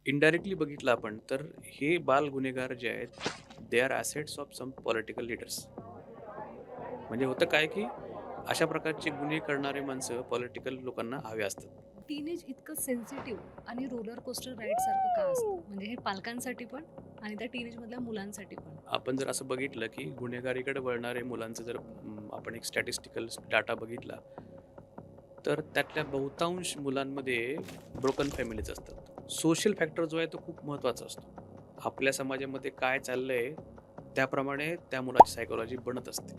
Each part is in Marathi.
इनडायरेक्टली बघितलं आपण तर हे बाल गुन्हेगार जे आहेत, they are assets of some political leaders. म्हणजे होतं काय, की अशा प्रकारचे गुन्हे करणारे माणसं पॉलिटिकल लोकांना हवे असतात. टीनेज इतकं सेन्सिटिव्ह आणि रोलर कोस्टर राईड सारखं का असतं? म्हणजे हे पालकांसाठी पण आणि त्या टीनेजमधल्या मुलांसाठी पण. आपण जर असं बघितलं, की गुन्हेगारीकडे वळणारे मुलांचं जर आपण एक स्टॅटिस्टिकल डाटा बघितला, तर त्यातल्या बहुतांश मुलांमध्ये ब्रोकन फॅमिलीज असतात. सोशल फॅक्टर जो आहे तो खूप महत्त्वाचा असतो. आपल्या समाजामध्ये काय चाललंय, त्याप्रमाणे त्या मुलाची सायकॉलॉजी बनत असते.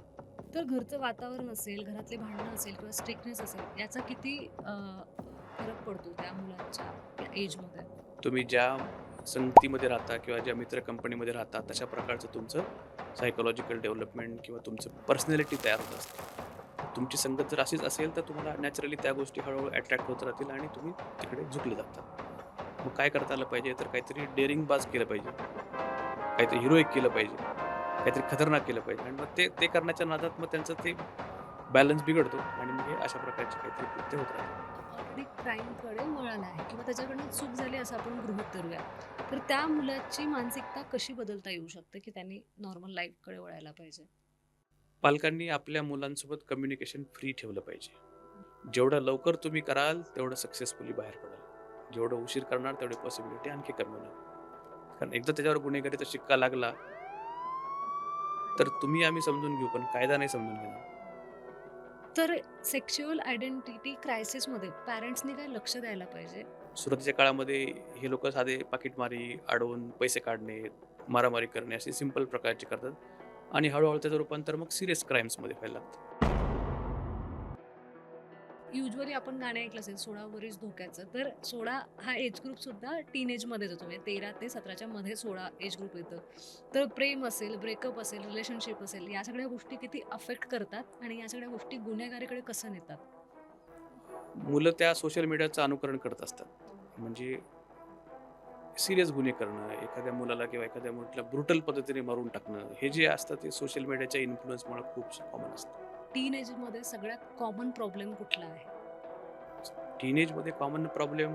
तर घरचं वातावरण असेल, घरातली भांडणं असेल किंवा स्ट्रिक्टनेस असेल, याचा किती फरक पडतो त्या मुलांच्या या एजमध्ये? तुम्ही ज्या संगतीमध्ये राहता किंवा ज्या मित्र कंपनीमध्ये राहता, तशा प्रकारचं तुमचं सायकॉलॉजिकल डेव्हलपमेंट किंवा तुमचं पर्सनॅलिटी तयार होत असते. तुमची संगत जर अशीच असेल, तर तुम्हाला नॅचरली त्या गोष्टी हळू-हळू अट्रॅक्ट होत राहतील आणि तुम्ही तिकडे झुकले जाता. मग काय करता आलं पाहिजे, तर काहीतरी डेअरिंगबाज केलं पाहिजे, काहीतरी हिरोइक केलं पाहिजे, काहीतरी खतरनाक केलं पाहिजे आणि मग ते ते करण्याच्या नादात मग त्यांचं ते बॅलन्स बिघडतो आणि मग हे अशा प्रकारचे काहीतरी कृत्य होत राहतात. ऑलरेडी क्राईमकडे वळाला आहे किंवा त्याच्याकडनं चूक झाली असं आपण गृहीत धरूया. तर त्या मुलाची मानसिकता कशी बदलता येऊ शकते, की त्यांनी नॉर्मल लाईफकडे वळायला पाहिजे? पालकांनी आपल्या मुलांसोबत कम्युनिकेशन फ्री ठेवलं पाहिजे. जेवढं लवकर तुम्ही कराल, तेवढं सक्सेसफुली बाहेर पडाल. जेवढं उशीर करणार, तेवढी पॉसिबिलिटी आणखी कमी होणार. कारण एकदा त्याच्यावर गुन्हेगारीचा शिक्का लागला, तर तुम्ही आम्ही समजून घेऊ, पण कायदा नाही समजून घेणार. तर सेक्शुअल आयडेंटिटी क्रायसिसमध्ये पॅरेंट्सनी काय लक्ष द्यायला पाहिजे? सुरुवातीच्या काळामध्ये हे लोकं साधे पाकीटमारी, अडवून पैसे काढणे, मारामारी करणे असे सिंपल प्रकारचे करतात आणि हळू त्याचं रूपांतर मग सीरियस क्राईम्समध्ये व्हायला लागतं. युजुअली आपण गाणं ऐकलं असेल 16 वरीस धोक्याचं. तर 16 हा एज ग्रुप सुद्धा टीनेजमध्येच येतो. म्हणजे 13 ते 17च्या मध्ये 16 एज ग्रुप येतं. तर प्रेम असेल, ब्रेकअप असेल, रिलेशनशिप असेल, या सगळ्या गोष्टी किती अफेक्ट करतात आणि या सगळ्या गोष्टी गुन्हेगारीकडे कसं नेतात? मुलं त्या सोशल मीडियाचं अनुकरण करत असतात. म्हणजे सीरियस गुन्हे करणं, एखाद्या मुलाला किंवा एखाद्या मुलीला ब्रुटल पद्धतीने मारून टाकणं, हे जे असतं ते सोशल मीडियाच्या इन्फ्लुअन्समुळे खूप कॉमन असतं. टीनेजमध्ये सगळ्यात कॉमन प्रॉब्लेम कुठला आहे? टीनेजमध्ये कॉमन प्रॉब्लेम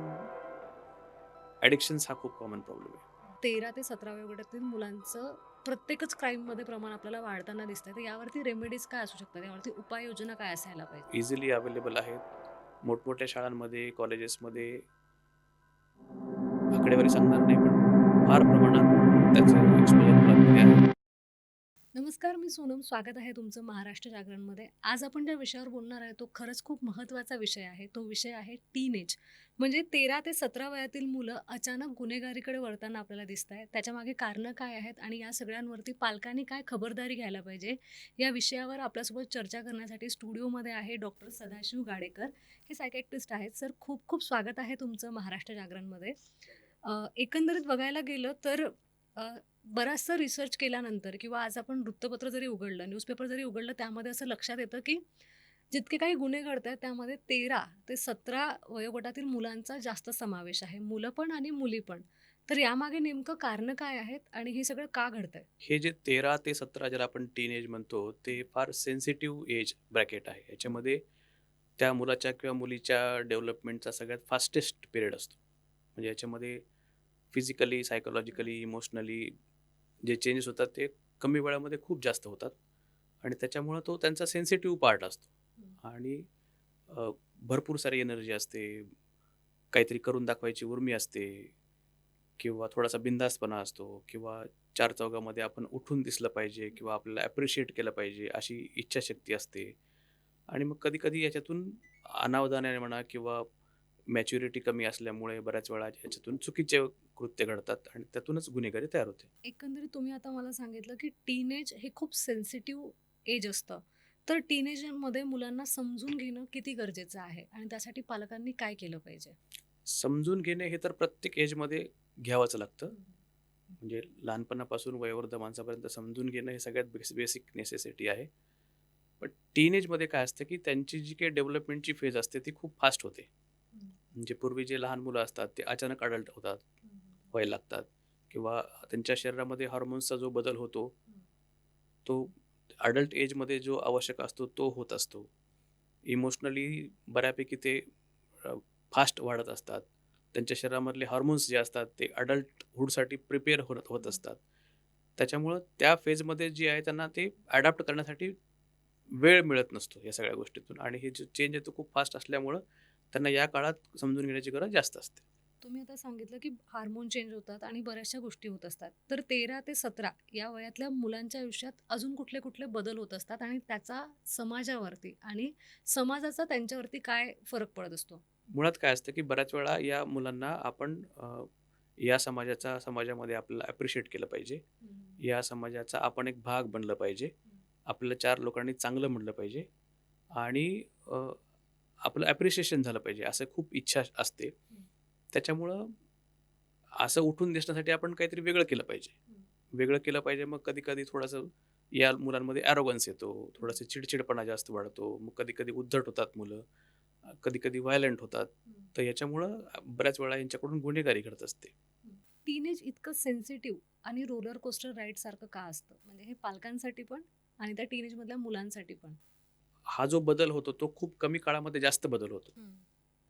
ॲडिक्शन्स हा खूप कॉमन प्रॉब्लेम आहे. 13 ते 17व्या वयोगटातील मुलांचं प्रत्येकच क्राईममध्ये प्रमाण आपल्याला वाढताना दिसतंय. तर यावरती रेमेडीज काय असू शकतात? यावरती उपाययोजना काय असायला पाहिजे? इझिली अवेलेबल आहेत. मोठमोठ्या शाळांमध्ये, कॉलेजेसमध्ये आकडेवारी सांगणार नाही, पण फार प्रमाणात त्याचं एक्सपोजर मुलांमध्ये आहे. नमस्कार, मी सोनम. स्वागत आहे तुमचं महाराष्ट्र जागरणमध्ये. आज आपण ज्या विषयावर बोलणार आहे, तो खरंच खूप महत्त्वाचा विषय आहे. तो विषय आहे टीनेज. म्हणजे 13 ते 17 वयातील मुलं अचानक गुन्हेगारीकडे वळताना आपल्याला दिसतायत. त्याच्यामागे कारणं काय आहेत आणि या सगळ्यांवरती पालकांनी काय खबरदारी घ्यायला पाहिजे, या विषयावर आपल्यासोबत चर्चा करण्यासाठी स्टुडिओमध्ये आहे डॉक्टर सदाशिव गाडेकर. हे सायकियाट्रिस्ट आहेत. सर, खूप खूप स्वागत आहे तुमचं महाराष्ट्र जागरणमध्ये. एकंदरीत बघायला गेलं तर बराचसा रिसर्च केल्यानंतर किंवा आज आपण वृत्तपत्र जरी उघडलं, न्यूजपेपर जरी उघडलं, त्यामध्ये असं लक्षात येतं, की जितके काही गुन्हे घडतायत त्यामध्ये 13 ते 17 वयोगटातील मुलांचा जास्त समावेश आहे. मुलं पण आणि मुली पण. तर यामागे नेमकं कारणं काय आहेत आणि हे सगळं का घडतंय? हे जे 13 ते 17 ज्याला आपण टीन म्हणतो, ते फार सेन्सिटिव्ह एज ब्रॅकेट आहे. याच्यामध्ये त्या मुलाच्या किंवा मुलीच्या डेव्हलपमेंटचा सगळ्यात फास्टेस्ट पिरियड असतो. म्हणजे याच्यामध्ये फिजिकली, सायकॉलॉजिकली, इमोशनली जे चेंजेस होतात ते कमी वेळामध्ये खूप जास्त होतात आणि त्याच्यामुळं तो त्यांचा सेन्सिटिव्ह पार्ट हं. असतो आणि अ, भरपूर सारी एनर्जी असते, काहीतरी करून दाखवायची उर्मी असते किंवा थोडासा बिनधास्तपणा असतो किंवा चार चौघामध्ये आपण उठून दिसलं पाहिजे किंवा आपल्याला ॲप्रिशिएट केलं पाहिजे अशी इच्छाशक्ती असते आणि मग कधी-कधी याच्यातून अनावधानाने म्हणा किंवा मॅच्युरिटी कमी असल्यामुळे बऱ्याच वेळा याच्यातून चुकीचे कृत्य घडतात आणि त्यातूनच गुन्हेगारी तयार होते. एकंदरीत तुम्ही आता मला सांगितलं, की टीनेज हे खूप सेन्सिटिव्ह एज असतं. तर टीनेजमध्ये मुलांना समजून घेणं किती गरजेचं आहे आणि त्यासाठी पालकांनी काय केलं पाहिजे? समजून घेणे हे तर प्रत्येक एजमध्ये घ्यावंच लागतं. हं, म्हणजे लहानपणापासून वयोवृद्ध माणसापर्यंत समजून घेणं हे सगळ्यात बेसिक नेसेसिटी आहे. पण टीनेजमध्ये काय असतं, की त्यांची जी काही डेव्हलपमेंटची फेज असते ती खूप फास्ट होते. हं, म्हणजे पूर्वी जे लहान मुलं असतात ते अचानक अडल्ट होतात, हं, व्हायला लागतात किंवा त्यांच्या शरीरामध्ये हार्मोन्सचा जो बदल होतो, हं. तो अडल्ट एजमध्ये जो आवश्यक असतो तो होत असतो. इमोशनली बऱ्यापैकी ते फास्ट वाढत असतात. त्यांच्या शरीरामधले हार्मोन्स जे असतात ते अडल्टहूडसाठी प्रिपेअर होत असतात. त्याच्यामुळं त्या फेजमध्ये जे आहे त्यांना ते अडॅप्ट करण्यासाठी वेळ मिळत नसतो या सगळ्या गोष्टीतून आणि हे जे चेंज आहे तो खूप फास्ट असल्यामुळं त्यांना या काळात समजून घेण्याची गरज जास्त असते. तुम्ही आता सांगितलं की हार्मोन चेंज होतात आणि बऱ्याचशा गोष्टी होत असतात. तर 13 ते 17 या वयातल्या मुलांच्या आयुष्यात अजून कुठले-कुठले बदल होत असतात आणि त्याचा समाजावरती आणि समाजाचा त्यांच्यावरती काय फरक पडत असतो? मुळात काय असतं, की बऱ्याच वेळा या मुलांना आपण या समाजामध्ये आपल्याला ॲप्रिशिएट केलं पाहिजे. या समाजाचा आपण एक भाग बनलं पाहिजे. आपल्याला 4 लोकांनी चांगलं म्हणलं पाहिजे आणि अ, आपलं ॲप्रिशिएशन झालं पाहिजे, असं खूप इच्छा असते. त्याच्यामुळं असं उठून दिसण्यासाठी आपण काहीतरी वेगळं केलं पाहिजे. वेगळं केलं पाहिजे मग कधी-कधी थोडंसं या मुलांमध्ये ॲरोगन्स येतो, थोडंसं चिडचिडपणा जास्त वाढतो. मग कधी-कधी उद्धट होतात मुलं, कधी-कधी व्हायलंट होतात. तर याच्यामुळं बऱ्याच वेळा यांच्याकडून गुन्हेगारी घडत असते. टीनेज इतकं सेन्सिटिव्ह आणि रोलर कोस्टर राईड सारखं का असतं? म्हणजे हे पालकांसाठी पण आणि त्या टीनेजमधल्या मुलांसाठी पण? हा जो बदल होतो तो खूप कमी काळामध्ये जास्त बदल होतो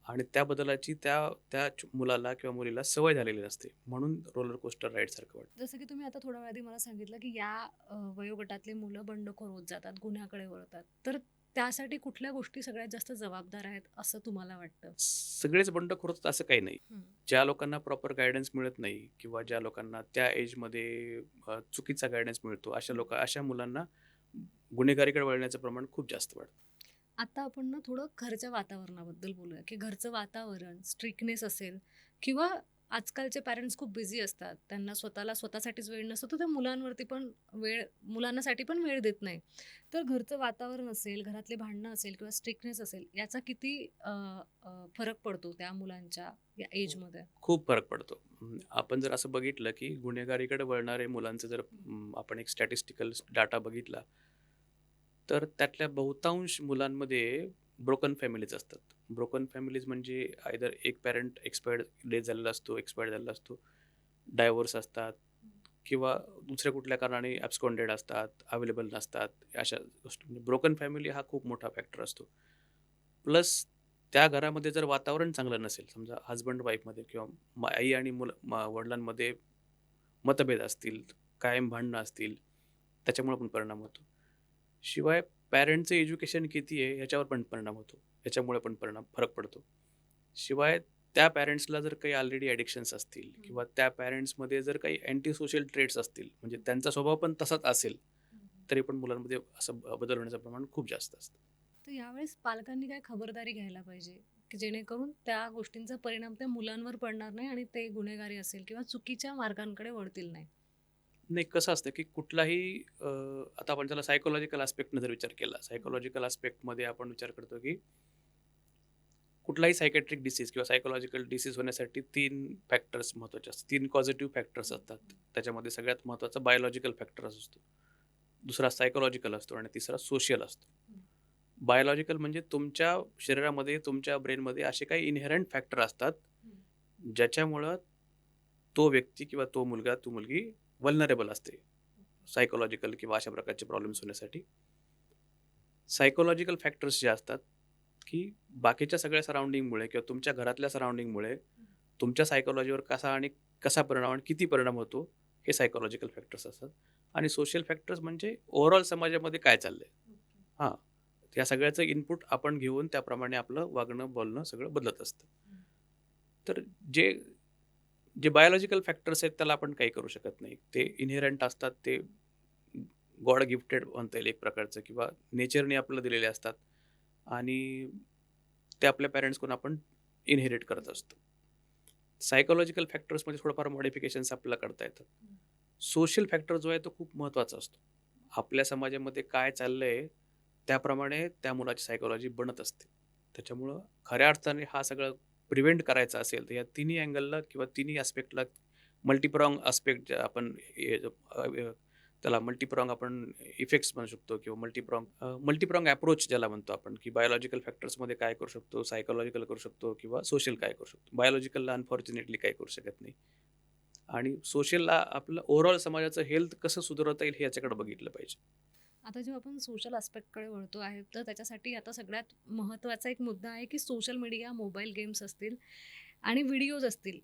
आणि त्या बदलाची त्या त्या मुलाला किंवा मुलीला सवय झालेली नसते. म्हणून रोलर कोस्टर राईडसारखं वाटतं. जसं की तुम्ही आता थोड्या वेळ आधी मला सांगितलं, की या वयोगटातली मुलं बंडखोर होत जातात, गुन्ह्याकडे वळतात. तर त्यासाठी कुठल्या गोष्टी सगळ्यात जास्त जबाबदार आहेत असं तुम्हाला वाटतं? सगळेच बंडखोर होतात असं काही नाही. हं. ज्या लोकांना प्रॉपर गाईडन्स मिळत नाही किंवा ज्या लोकांना त्या एजमध्ये चुकीचा गाईडन्स मिळतो, अशा मुलांना गुन्हेगारीकडे वळण्याचं प्रमाण खूप जास्त वाढतं. आता आपण ना थोडं घरच्या वातावरणाबद्दल बोलूया, की घरचं वातावरण, स्ट्रिक्टनेस असेल किंवा आजकालचे पॅरेंट्स खूप बिझी असतात. त्यांना स्वतःसाठीच वेळ नसतो, तर त्या मुलांवरती पण मुलांसाठी पण वेळ देत नाही. तर घरचं वातावरण असेल, घरातली भांडणं असेल किंवा स्ट्रिक्टनेस असेल, याचा किती अ, अ, फरक पडतो त्या मुलांच्या या एजमध्ये? खूप फरक पडतो. आपण जर असं बघितलं, की गुन्हेगारीकडे वळणारे मुलांचं जर आपण एक स्टॅटिस्टिकल डाटा बघितला, तर त्यातल्या बहुतांश मुलांमध्ये ब्रोकन फॅमिलीज असतात. ब्रोकन फॅमिलीज म्हणजे आयदर एक पॅरेंट डेथ झालेला असतो, एक्सपायर्ड झालेला असतो, डायव्होर्स असतात किंवा दुसऱ्या कुठल्या कारणाने ॲब्स्कॉन्डेड असतात, अवेलेबल नसतात. अशा गोष्टी म्हणजे ब्रोकन फॅमिली हा खूप मोठा फॅक्टर असतो. प्लस त्या घरामध्ये जर वातावरण चांगलं नसेल, समजा हसबंड वाईफमध्ये किंवा आई आणि वडिलांमध्ये मतभेद असतील, कायम भांडणं असतील, त्याच्यामुळे पण परिणाम होतो. शिवाय पॅरेंटचं एज्युकेशन किती आहे ह्याच्यावर पण परिणाम होतो. ह्याच्यामुळे पण फरक पडतो. शिवाय त्या पॅरेंट्सला जर काही ऑलरेडी ॲडिक्शन्स असतील किंवा त्या पॅरेंट्समध्ये जर काही अँटी सोशल ट्रेट्स असतील, म्हणजे त्यांचा स्वभाव पण तसाच असेल, तरी पण मुलांमध्ये असं बदल होण्याचं प्रमाण खूप जास्त असतं. तर यावेळेस पालकांनी काय खबरदारी घ्यायला पाहिजे, की जेणेकरून त्या गोष्टींचा परिणाम त्या मुलांवर पडणार नाही आणि ते गुन्हेगारी असेल किंवा चुकीच्या मार्गांकडे वळतील नाही? नाही कसं असतं, की कुठलाही आता आपण त्याला सायकॉलॉजिकल आस्पेक्टनं जर विचार केला, सायकॉलॉजिकल आस्पेक्टमध्ये आपण विचार करतो, की कुठलाही सायकॅट्रिक डिसीज किंवा सायकॉलॉजिकल डिसीज होण्यासाठी 3 फॅक्टर्स महत्त्वाचे असतात. 3 पॉझिटिव्ह फॅक्टर्स असतात. त्याच्यामध्ये सगळ्यात महत्त्वाचा बायोलॉजिकल फॅक्टर असतो. दुसरा सायकॉलॉजिकल असतो आणि तिसरा सोशियल असतो. बायोलॉजिकल म्हणजे तुमच्या शरीरामध्ये, तुमच्या ब्रेनमध्ये असे काही इनहेरंट फॅक्टर असतात, ज्याच्यामुळं तो व्यक्ती किंवा तो मुलगा, ती मुलगी वल्नरेबल असते. सायकॉलॉजिकल किंवा अशा प्रकारचे प्रॉब्लेम्स होण्यासाठी. सायकॉलॉजिकल फॅक्टर्स जे असतात, की बाकीच्या सगळ्या सराउंडिंगमुळे किंवा तुमच्या घरातल्या सराउंडिंगमुळे तुमच्या सायकॉलॉजीवर कसा परिणाम आणि किती परिणाम होतो, हे सायकॉलॉजिकल फॅक्टर्स असतात. आणि सोशल फॅक्टर्स म्हणजे ओव्हरऑल समाजामध्ये काय चाललंय? हां, या सगळ्याचं इनपुट आपण घेऊन त्याप्रमाणे आपलं वागणं, बोलणं सगळं बदलत असतं. तर जे जे बायोलॉजिकल फॅक्टर्स आहेत त्याला आपण काही करू शकत नाही. ते इनहेरंट असतात. ते गॉड गिफ्टेड म्हणता येईल एक प्रकारचं किंवा नेचरने आपल्याला दिलेले असतात आणि ते आपल्या पॅरेंट्सकडून आपण इनहेरिट करत असतो. सायकॉलॉजिकल फॅक्टर्समध्ये थोडंफार मॉडिफिकेशन्स आपल्याला करता येतात. सोशल फॅक्टर जो आहे तो खूप महत्त्वाचा असतो. आपल्या समाजामध्ये काय चाललंय त्याप्रमाणे त्या मुलाची सायकॉलॉजी बनत असते. त्याच्यामुळं खऱ्या अर्थाने हा सगळं प्रिव्हेंट करायचा असेल तर या तिन्ही अँगलला किंवा तिन्ही ॲस्पेक्टला मल्टीप्रॉंग आस्पेक्ट जे आपण त्याला मल्टीप्रॉंग आपण इफेक्ट्स म्हणू शकतो किंवा मल्टीप्रॉंग अप्रोच ज्याला म्हणतो आपण, की बायोलॉजिकल फॅक्टर्समध्ये काय करू शकतो, सायकॉलॉजिकल करू शकतो किंवा सोशल काय करू शकतो. बायोलॉजिकलला अनफॉर्च्युनेटली काही करू शकत नाही. आणि सोशलला आपलं ओव्हरऑल समाजाचं हेल्थ कसं सुधारवता येईल हे याच्याकडे बघितलं पाहिजे. आता जेव्हा आपण सोशल आस्पेक्टकडे वळतो आहे, तर त्याच्यासाठी आता सगळ्यात महत्त्वाचा एक मुद्दा आहे, की सोशल मीडिया, मोबाईल गेम्स असतील आणि व्हिडिओज असतील,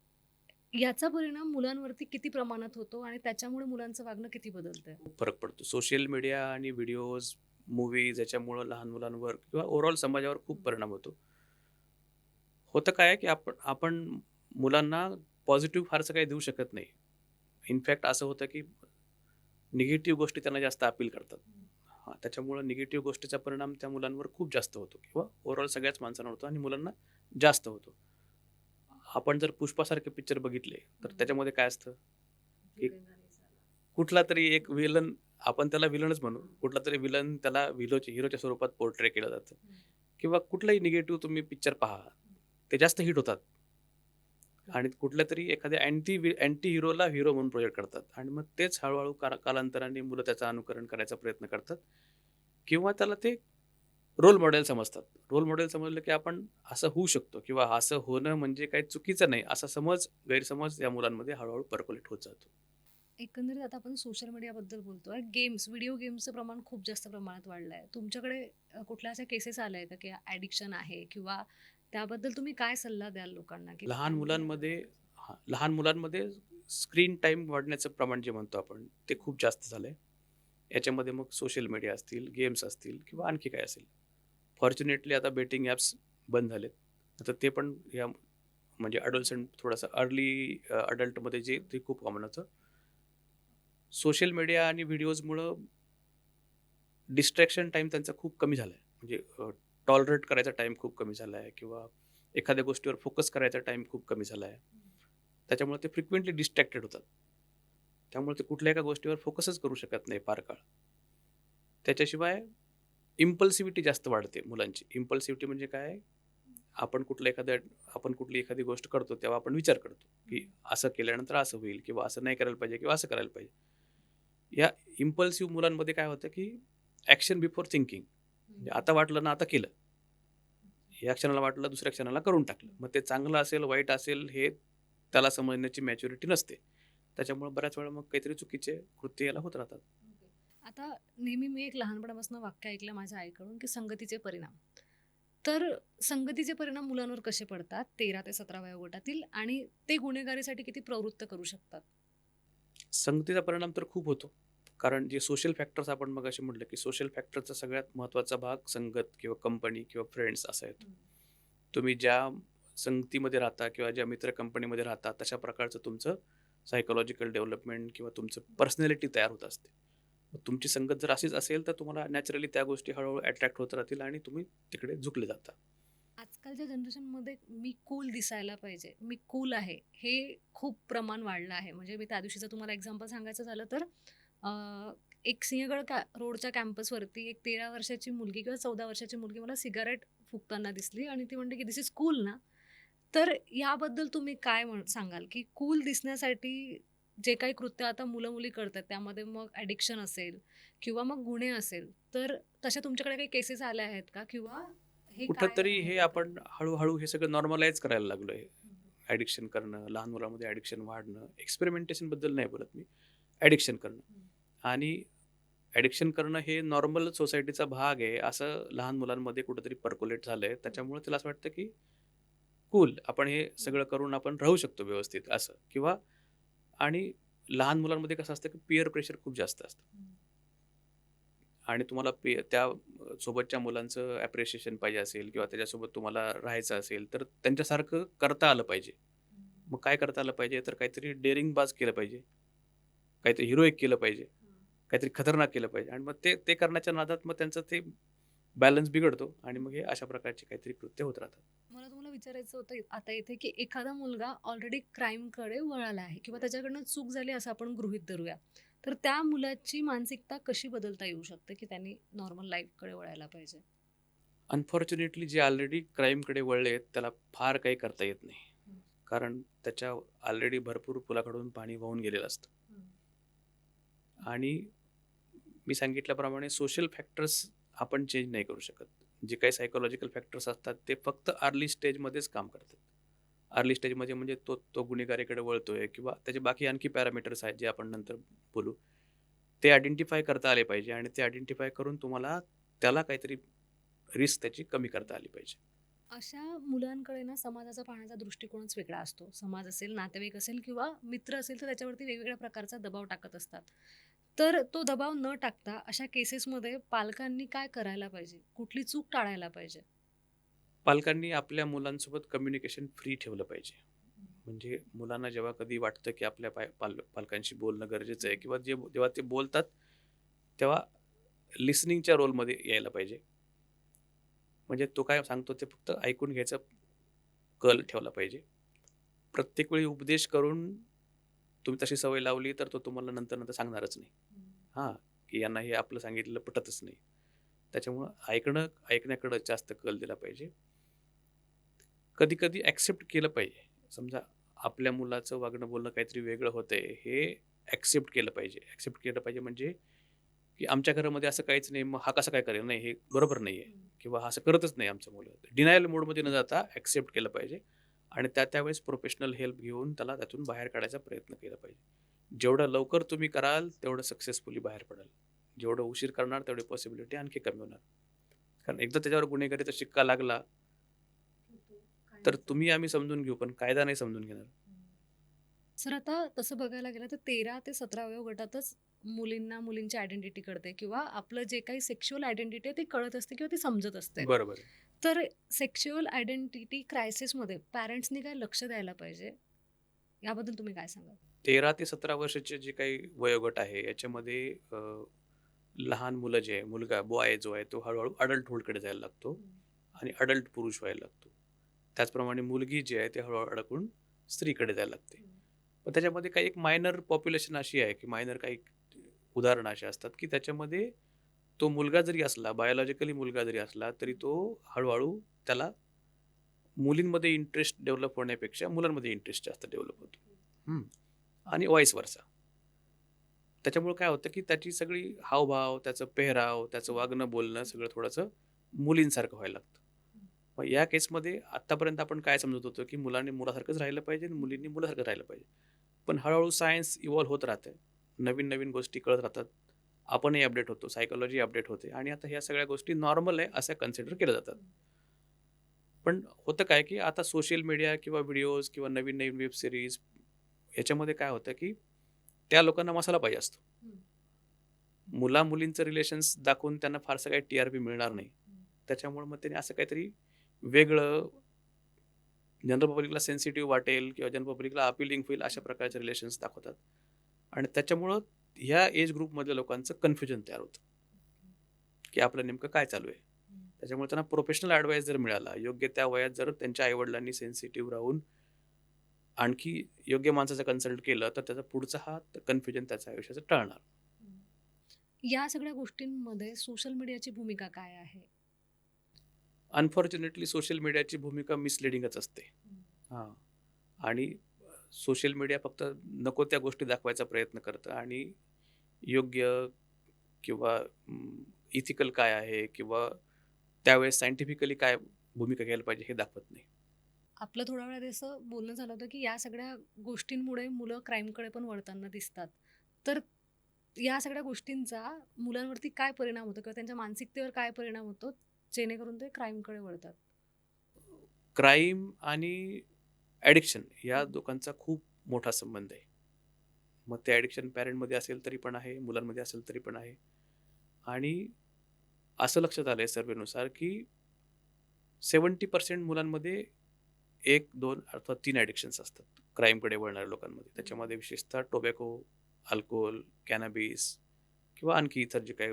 याचा परिणाम मुलांवरती किती प्रमाणात होतो आणि त्याच्यामुळे मुलांचं वागणं किती बदलतंय? खूप फरक पडतो. सोशल मीडिया आणि व्हिडिओज, मूव्हीज याच्यामुळं लहान मुलांवर किंवा ओव्हरऑल समाजावर खूप परिणाम होतो. होतं काय आहे, की आपण मुलांना पॉझिटिव्ह फारसं काही देऊ शकत नाही. इनफॅक्ट असं होतं, की निगेटिव्ह गोष्टी त्यांना जास्त अपील करतात. त्याच्यामुळं निगेटिव्ह गोष्टीचा परिणाम त्या मुलांवर खूप जास्त होतो किंवा ओव्हरऑल सगळ्याच माणसांवर होतो आणि मुलांना जास्त होतो. आपण जर पुष्पासारखे पिक्चर बघितले, तर त्याच्यामध्ये काय असतं, की कुठला तरी एक विलन, आपण त्याला विलनच म्हणू. कुठला तरी विलन त्याला हिरोच्या स्वरूपात पोर्ट्रे केलं जातं किंवा कुठलाही निगेटिव्ह तुम्ही पिक्चर पहा, ते जास्त हिट होतात. आणि कुठल्यातरी एखाद्या अँटी हिरोला हिरो म्हणून प्रोजेक्ट करतात आणि मग तेच हळू-हळू कालांतराने मुलं त्याचं अनुकरण करायचा प्रयत्न करतात किंवा त्याला ते रोल मॉडेल समजतात. रोल मॉडेल समजलं की आपण असं होऊ शकतो किंवा असं होणं म्हणजे काही चुकीचं नाही, असा गैरसमज या मुलांमध्ये हळू पर्क्युलेट होत जातो. एकंदरीत आता आपण सोशल मीडियाबद्दल बोलतोय. गेम्स, व्हिडिओ गेम्सचं प्रमाण खूप जास्त प्रमाणात वाढलं आहे. तुमच्याकडे कुठल्या अशा केसेस आल्या आहेत का, की ॲडिक्शन आहे किंवा त्याबद्दल तुम्ही काय सल्ला द्याल लोकांना, की लहान त्यांनी मुलांमध्ये लहान मुलांमध्ये स्क्रीन टाईम वाढण्याचं प्रमाण जे म्हणतो आपण, ते खूप जास्त झालंय. याच्यामध्ये मग सोशल मीडिया असतील, गेम्स असतील किंवा आणखी काय असेल. फॉर्च्युनेटली आता बेटिंग ॲप्स बंद झालेत. आता ते पण या म्हणजे अडोलसंट थोडासा अर्ली अडल्टमध्ये जे ते खूप कॉमन होतं. सोशल मीडिया आणि व्हिडिओजमुळं डिस्ट्रॅक्शन टाईम त्यांचा खूप कमी झाला आहे. म्हणजे टॉलरेट करायचा टाईम खूप कमी झाला आहे किंवा एखाद्या गोष्टीवर फोकस करायचा टाईम खूप कमी झाला आहे. त्याच्यामुळे ते फ्रिक्वेंटली डिस्ट्रॅक्टेड होतात. त्यामुळे ते कुठल्या एका गोष्टीवर फोकसच करू शकत नाही फार काळ. त्याच्याशिवाय इम्पल्सिव्हिटी जास्त वाढते मुलांची. इम्पल्सिव्हिटी म्हणजे काय? आपण आपण कुठली एखादी गोष्ट करतो तेव्हा आपण विचार करतो, की असं केल्यानंतर असं होईल किंवा असं नाही करायला पाहिजे किंवा असं करायला पाहिजे. या इम्पल्सिव्ह मुलांमध्ये काय होतं, की ॲक्शन बिफोर थिंकिंग. म्हणजे आता वाटलं ना आता केलं. या क्षणाला वाटलं दुसऱ्या क्षणाला करून टाकलं. मग ते चांगलं असेल, वाईट असेल हे त्याला समजण्याची मॅच्युरिटी नसते. त्याच्यामुळे बऱ्याच वेळा मग काहीतरी चुकीचे कृत्य याला होत राहतात. आता नेहमी मी एक लहानपणापासून वाक्य ऐकलं माझ्या आईकडून, की संगतीचे परिणाम. तर संगतीचे परिणाम मुलांवर कसे पडतात 13 ते 17 वयोगटातील आणि ते गुन्हेगारीसाठी किती प्रवृत्त करू शकतात? संगतीचा परिणाम तर खूप होतो. कारण जे सोशल फॅक्टर्स आपण मगाशी म्हटलं, की सोशल फॅक्टरचा सगळ्यात महत्त्वाचा भाग संगत किंवा कंपनी किंवा फ्रेंड्स असा येतो. तुम्ही ज्या संगतीमध्ये राहता किंवा ज्या मित्र कंपनीमध्ये राहता, तशा प्रकारचं तुमचं सायकॉलॉजिकल डेव्हलपमेंट किंवा तुमचं पर्सनॅलिटी तयार होत असते. मग तुमची संगत जर अशीच असेल, तर तुम्हाला नॅचरली त्या गोष्टी हळू अट्रॅक्ट होत राहतील आणि तुम्ही तिकडे झुकले जाता. आजकालच्या जनरेशनमध्ये मी कूल दिसायला पाहिजे, मी कूल आहे, हे खूप प्रमाण वाढलं आहे. म्हणजे मी त्या दिवशीचं तुम्हाला एक्झाम्पल सांगायचं झालं तर एक सिंहगड रोडच्या कॅम्पसवरती एक 13 वर्षाची मुलगी किंवा 14 वर्षाची मुलगी मला सिगारेट फुकताना दिसली आणि ती म्हणते की "धिस इज कूल ना?" तर याबद्दल तुम्ही काय सांगाल, की कूल दिसण्यासाठी जे काही कृत्य आता मुलं-मुली करतात, त्यामध्ये मग ॲडिक्शन असेल किंवा मग गुन्हे असेल, तर तशा तुमच्याकडे काही केसेस आल्या आहेत का? किंवा हे काय कुठेतरी आहे हे प्रकार? आपण हळू हे सगळं नॉर्मलाईज करायला लागलोय. ॲडिक्शन करणं, लहान मुलामध्ये ॲडिक्शन वाढणं, एक्सपेरिमेंटेशनबद्दल नाही बोलत मी. ॲडिक्शन करणं आणि ॲडिक्शन करणं हे नॉर्मल सोसायटीचा भाग आहे, असं लहान मुलांमध्ये कुठेतरी पर्क्युलेट झालंय. त्याच्यामुळे त्याला असं वाटतं, की कूल आपण हे सगळं करून आपण राहू शकतो व्यवस्थित असं किंवा आणि लहान मुलांमध्ये कसं असतं, की पीअर प्रेशर खूप जास्त असतं. आणि तुम्हाला त्या सोबतच्या मुलांचं ॲप्रिशिएशन पाहिजे असेल किंवा त्याच्यासोबत तुम्हाला राहायचं असेल, तर त्यांच्यासारखं करता आलं पाहिजे. मग काय करता आलं पाहिजे? तर काहीतरी डेअरिंगबाज केलं पाहिजे. काहीतरी हिरोइक केलं पाहिजे. काहीतरी खतरनाक केलं पाहिजे आणि मग ते ते करण्याच्या नादात मग त्यांचं ते बॅलन्स बिघडतो आणि मग हे अशा प्रकारचे काहीतरी कृत्य होत राहतात. मला तुम्हाला विचारायचं होतं आता इथे, की एखादा मुलगा ऑलरेडी क्राईमकडे वळाला आहे किंवा त्याच्याकडनं चूक झाली असं आपण गृहीत धरूया. तर त्या मुलाची मानसिकता कशी बदलता येऊ शकते, की त्यांनी नॉर्मल लाईफकडे वळायला पाहिजे? अनफॉर्च्युनेटली जे ऑलरेडी क्राईमकडे वळले त्याला फार काही करता येत नाही. कारण त्याच्या ऑलरेडी भरपूर पुलाकडून पाणी वाहून गेलेलं असतं. आणि मी सांगितल्याप्रमाणे सोशल फॅक्टर्स आपण चेंज नाही करू शकत. जे काही सायकॉलॉजिकल फॅक्टर्स असतात ते फक्त अर्ली स्टेजमध्येच काम करतात. अर्ली स्टेजमध्ये म्हणजे तो तो गुन्हेगारीकडे वळतोय किंवा त्याचे बाकी आणखी पॅरामीटर्स आहेत जे आपण नंतर बोलू. ते आयडेंटिफाय करता आले पाहिजे आणि ते आयडेंटिफाय करून तुम्हाला त्याला काहीतरी रिस्क त्याची कमी करता आली पाहिजे. अशा मुलांकडे ना समाजाचा पाहण्याचा दृष्टिकोनच वेगळा असतो. समाज असेल, नातेवाईक असेल किंवा मित्र असेल तर त्याच्यावरती वेगवेगळ्या प्रकारचा दबाव टाकत असतात. तर तो दबाव न टाकता अशा केसेसमध्ये पालकांनी काय करायला पाहिजे? कुठली चूक टाळायला पाहिजे? पालकांनी आपल्या मुलांसोबत कम्युनिकेशन फ्री ठेवलं पाहिजे. म्हणजे मुलांना जेव्हा कधी वाटतं की आपल्या पालकांशी बोलणं गरजेचं आहे किंवा जेव्हा ते बोलतात तेव्हा लिसनिंगच्या रोलमध्ये यायला पाहिजे. म्हणजे तो काय सांगतो ते फक्त ऐकून घ्यायचा कल ठेवला पाहिजे. प्रत्येक वेळी उपदेश करून तुम्ही तशी सवय लावली तर तो तुम्हाला नंतर सांगणारच नाही. हां, की यांना हे आपलं सांगितलेलं पटतच नाही. त्याच्यामुळं ऐकण्याकडं जास्त कल दिला पाहिजे. कधी-कधी ॲक्सेप्ट केलं पाहिजे. समजा आपल्या मुलाचं वागणं बोलणं काहीतरी वेगळं होतंय, हे ॲक्सेप्ट केलं पाहिजे. ॲक्सेप्ट केलं पाहिजे म्हणजे, की आमच्या घरामध्ये असं काहीच नाही, मग हा कसं काय करेल? नाही, हे बरोबर नाहीये किंवा हा असं करतच नाही आमचं मुलं. डिनायल मोडमध्ये न जाता ॲक्सेप्ट केलं पाहिजे आणि त्यावेळेस प्रोफेशनल हेल्प घेऊन त्याला त्यातून बाहेर काढायचा प्रयत्न केला पाहिजे. जेवढं लवकर तुम्ही कराल, तेवढं सक्सेसफुली बाहेर पडाल. जेवढं उशीर करणार, तेवढी पॉसिबिलिटी आणखी कमी होणार. कारण एकदा त्याच्यावर गुन्हेगारीचा शिक्का लागला, तर आम्ही समजून घेऊ, पण कायदा नाही समजून घेणार. सर आता तसं बघायला गेलं तर 13 ते 17 वयोगटातच मुलींना मुलींची आयडेंटिटी कळते किंवा आपलं जे काही सेक्शुअल आयडेंटिटी आहे ती कळत असते किंवा ती समजत असते. बरोबर आहे. तर सेक्शुअल आयडेंटिटी क्रायसिसमध्ये पॅरेंट्सनी काय लक्ष द्यायला पाहिजे? याबद्दल तुम्ही काय सांगाल? 13 ते 17 वर्षाचे जे काही वयोगट आहे, याच्यामध्ये लहान मुलं जे आहे, बॉय जो आहे, तो हळू-हळू अडल्टहूडकडे जायला लागतो आणि अडल्ट पुरुष व्हायला लागतो. त्याचप्रमाणे मुलगी जी आहे, ती हळू-हळू अडकून स्त्रीकडे जायला लागते. पण त्याच्यामध्ये काही एक मायनर पॉप्युलेशन अशी आहे, की मायनर काही उदाहरणं अशी असतात, की त्याच्यामध्ये तो मुलगा जरी असला, बायोलॉजिकली मुलगा जरी असला, तरी तो हळू त्याला मुलींमध्ये इंटरेस्ट डेव्हलप होण्यापेक्षा मुलांमध्ये इंटरेस्ट जास्त डेव्हलप होतो. हं. आणि व्हाईस वर्सा. त्याच्यामुळे काय होतं, की त्याची सगळी हावभाव, त्याचं पेहराव, त्याचं वागणं, बोलणं सगळं थोडंसं मुलींसारखं व्हायला लागतं. मग या केसमध्ये आत्तापर्यंत आपण काय समजत होतो, की मुलांनी मुलासारखंच राहिलं पाहिजे आणि मुलींनी मुलासारखं राहिलं पाहिजे. पण हळू सायन्स इव्हॉल्व होत राहते. नवीन-नवीन गोष्टी कळत राहतात. आपणही अपडेट होतो, सायकॉलॉजी अपडेट होते आणि आता ह्या सगळ्या गोष्टी नॉर्मल आहे असं कन्सिडर केल्या जातात. पण होतं काय, की आता सोशल मीडिया किंवा व्हिडिओज किंवा नवीन-नवीन वेब सीरीज याच्यामध्ये काय होतं, की त्या लोकांना मसाला पाहिजे असतो. मुला-मुलींचं रिलेशन्स दाखवून त्यांना फारसं काही टी-आर-पी मिळणार नाही. त्याच्यामुळे मग त्यांनी असं काहीतरी वेगळं जनरल पब्लिकला सेन्सिटिव्ह वाटेल किंवा जनरल पब्लिकला अपीलिंग होईल अशा प्रकारचे रिलेशन्स दाखवतात. आणि त्याच्यामुळं ह्या एज ग्रुपमधल्या लोकांचं कन्फ्युजन तयार होतं, की आपलं नेमकं काय चालू आहे. त्याच्यामुळे त्यांना प्रोफेशनल ॲडवाईस जर मिळाला, योग्य त्या वयात जर त्यांच्या आई सेन्सिटिव्ह राहून आणखी योग्य माणसाचं कन्सल्ट केलं, तर त्याचा पुढचा हा कन्फ्युजन त्याच्या आयुष्याचं टळणार. या सगळ्या गोष्टींमध्ये सोशल मीडियाची भूमिका काय आहे? अनफॉर्च्युनेटली सोशल मीडियाची भूमिका मिसलिडिंगच असते. हां. आणि सोशल मीडिया फक्त नको त्या गोष्टी दाखवायचा प्रयत्न करतं आणि योग्य किंवा इथिकल काय आहे किंवा त्यावेळेस सायंटिफिकली काय भूमिका घ्यायला पाहिजे हे दाखवत नाही. आपलं थोड्या वेळात असं बोलणं झालं होतं, की या सगळ्या गोष्टींमुळे मुलं क्राईमकडे पण वळताना दिसतात. तर या सगळ्या गोष्टींचा मुलांवरती काय परिणाम होतो किंवा त्यांच्या मानसिकतेवर काय परिणाम होतो, जेणेकरून ते क्राईमकडे वळतात? क्राईम आणि ॲडिक्शन या दोघांचा खूप मोठा संबंध आहे. मग ते ॲडिक्शन पॅरेंटमध्ये असेल तरी पण आहे, मुलांमध्ये असेल तरी पण आहे. आणि असं लक्षात आलंय सर्व्हेनुसार, की 70% मुलांमध्ये 1, 2 अथवा 3 ॲडिक्शन्स असतात क्राईमकडे वळणाऱ्या लोकांमध्ये. त्याच्यामध्ये विशेषतः टोबॅको, अल्कोहोल, कॅनॅबिस किंवा आणखी इतर जे काही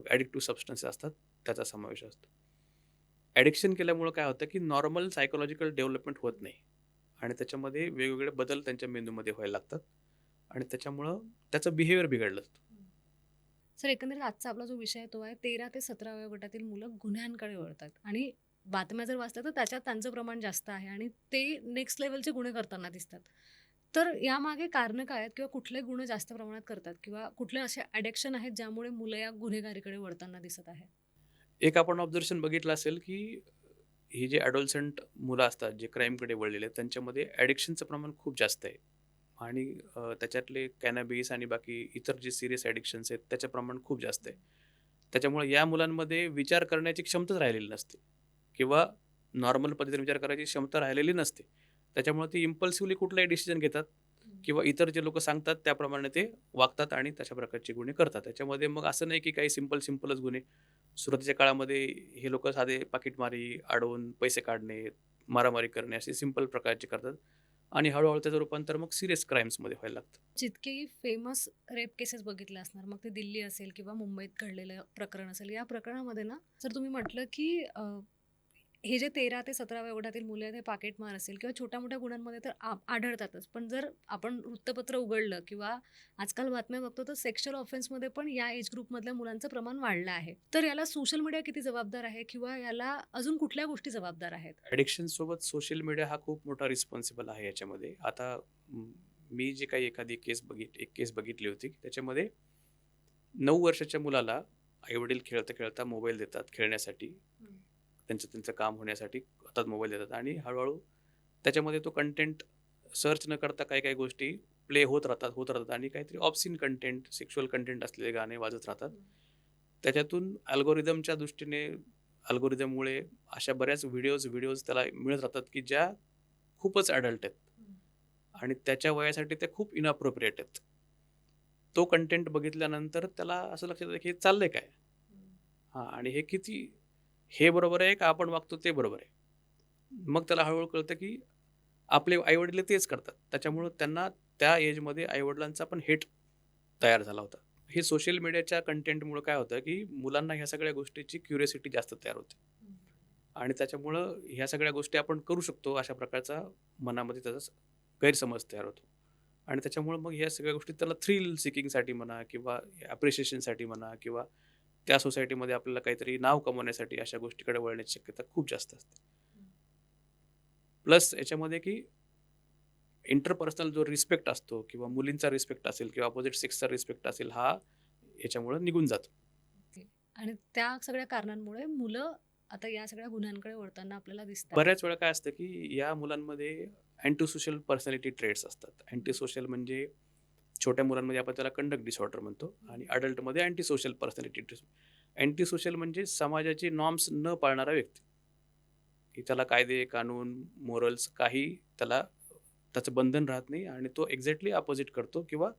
ॲडिक्टिव्ह सबस्टन्सेस असतात त्याचा समावेश असतो. ॲडिक्शन केल्यामुळं काय होतं, की नॉर्मल सायकॉलॉजिकल डेव्हलपमेंट होत नाही आणि त्याच्यामध्ये वेगवेगळे बदल त्यांच्या मेंदूमध्ये व्हायला लागतात आणि त्याच्यामुळं त्याचं बिहेवियर बिघडलं जातं. सर एकंदरीत आजचा आपला जो विषय आहे तो आहे 13 ते 17 वयोगटातील मुलं गुन्ह्यांकडे वळतात आणि बातम्या जर वाचल्या तर त्याच्यात त्यांचं प्रमाण जास्त आहे आणि ते नेक्स्ट लेवलचे गुन्हे करताना दिसतात. तर यामागे कारणं काय आहेत किंवा कुठले गुन्हे जास्त प्रमाणात करतात किंवा कुठले असे ॲडिक्शन आहेत ज्यामुळे मुलं या गुन्हेगारीकडे वळताना दिसत आहे? एक आपण ऑब्झर्वेशन बघितलं असेल, की ही जे ॲडोलसंट मुलं असतात, जे क्राईमकडे वळलेले आहेत, त्यांच्यामध्ये ॲडिक्शनचं प्रमाण खूप जास्त आहे आणि त्याच्यातले कॅनॅबिस आणि बाकी इतर जे सीरियस ॲडिक्शन्स आहेत, त्याचं प्रमाण खूप जास्त आहे. त्याच्यामुळे या मुलांमध्ये विचार करण्याची क्षमताच राहिलेली नसते किंवा नॉर्मल पद्धतीने विचार करायची क्षमता राहिलेली नसते. त्याच्यामुळे ते इम्पल्सिव्हली कुठलाही डिसिजन घेतात किंवा इतर जे लोकं सांगतात त्याप्रमाणे ते वागतात आणि तशा प्रकारचे गुन्हे करतात. त्याच्यामध्ये मग असं नाही की काही सिंपलच गुन्हे. सुरुवातीच्या काळामध्ये हे लोकं साधे पाकीटमारी, अडवून पैसे काढणे, मारामारी करणे असे सिंपल प्रकारचे करतात आणि हळू त्याचं रूपांतर मग सीरियस क्राईम्समध्ये व्हायला लागतं. जितकेही फेमस रेप केसेस बघितले असणार, मग ते दिल्ली असेल किंवा मुंबईत घडलेलं प्रकरण असेल, या प्रकरणामध्ये ना जर तुम्ही म्हटलं की हे जे 13 ते 17 वयोगटातील मुले आहेत, हे पाकीटमार असेल किंवा छोट्या-मोठ्या गुन्ह्यांमध्ये तर आढळतातच. पण जर आपण वृत्तपत्र उघडलं किंवा आजकाल बातम्या बघतो, तर सेक्शुअल ऑफेन्समध्ये पण या एज ग्रुपमधल्या मुलांचं प्रमाण वाढलं आहे. तर याला सोशल मीडिया किती जबाबदार आहे किंवा याला अजून कुठल्या गोष्टी जबाबदार आहेत? ॲडिक्शन सोबत सोशल मीडिया हा खूप मोठा रिस्पॉन्सिबल आहे याच्यामध्ये. आता मी जे काही एखादी एक केस बघितली होती, त्याच्यामध्ये 9 वर्षाच्या मुलाला आई-वडील खेळता-खेळता मोबाईल देतात खेळण्यासाठी. त्यांचं काम होण्यासाठी हातात मोबाईल देतात आणि हळू त्याच्यामध्ये तो कंटेंट सर्च न करता काही गोष्टी प्ले होत राहतात आणि काहीतरी ऑब्सिन कंटेंट, सेक्शुअल कंटेंट असलेले गाणे वाजत राहतात. त्याच्यातून अल्गोरिदमच्या दृष्टीने अल्गोरिदममुळे अशा बऱ्याच व्हिडिओज त्याला मिळत राहतात, की ज्या खूपच ॲडल्ट आहेत आणि त्याच्या वयासाठी त्या खूप इनअप्रोप्रिएट आहेत. तो कंटेंट बघितल्यानंतर त्याला असं लक्षात येतं, की हे चाललंय काय? आणि हे बरोबर आहे का आपण वागतो ते बरोबर आहे? मग त्याला हळू कळतं, की आपले आई-वडील तेच करतात. त्याच्यामुळं त्यांना त्या एजमध्ये आई-वडिलांचा पण हेट तयार झाला होता. हे सोशल मीडियाच्या कंटेंटमुळं काय होतं, की मुलांना ह्या सगळ्या गोष्टीची क्युरिओसिटी जास्त तयार होते. आणि त्याच्यामुळं ह्या सगळ्या गोष्टी आपण करू शकतो अशा प्रकारचा मनामध्ये त्याचा गैरसमज तयार होतो. आणि त्याच्यामुळं मग ह्या सगळ्या गोष्टी त्याला थ्रिल सिकिंगसाठी म्हणा किंवा ॲप्रिशिएशनसाठी म्हणा किंवा त्या सोसायटीमध्ये आपल्याला काहीतरी नाव कमवण्यासाठी अशा गोष्टीकडे वळण्याची शक्यता खूप जास्त असते. प्लस याच्यामध्ये की इंटरपर्सनल जो रिस्पेक्ट असतो किंवा मुलींचा रिस्पेक्ट असेल किंवा अपोजिट सेक्सचा रिस्पेक्ट असेल हा याच्यामुळे निघून जातो. आणि त्या सगळ्या कारणांमुळे मुलं आता या सगळ्या गुन्ह्यांकडे वळताना आपल्याला दिसतात. बऱ्याच वेळा काय असतं की या मुलांमध्ये अँटी सोशल पर्सनॅलिटी ट्रेट्स असतात. अँटी सोशल म्हणजे छोट्या मुलांमध्ये आपण त्याला कंडक्ट डिसऑर्डर म्हणतो आणि अडल्टमध्ये anti social personality traits. Anti social म्हणजे समाजाचे नॉर्म्स न पाळणारा व्यक्ती, की त्याला कायदे, कानून, मोरल्स काही त्याचं बंधन राहत नाही आणि तो एक्झॅक्टली अपोजिट करतो किंवा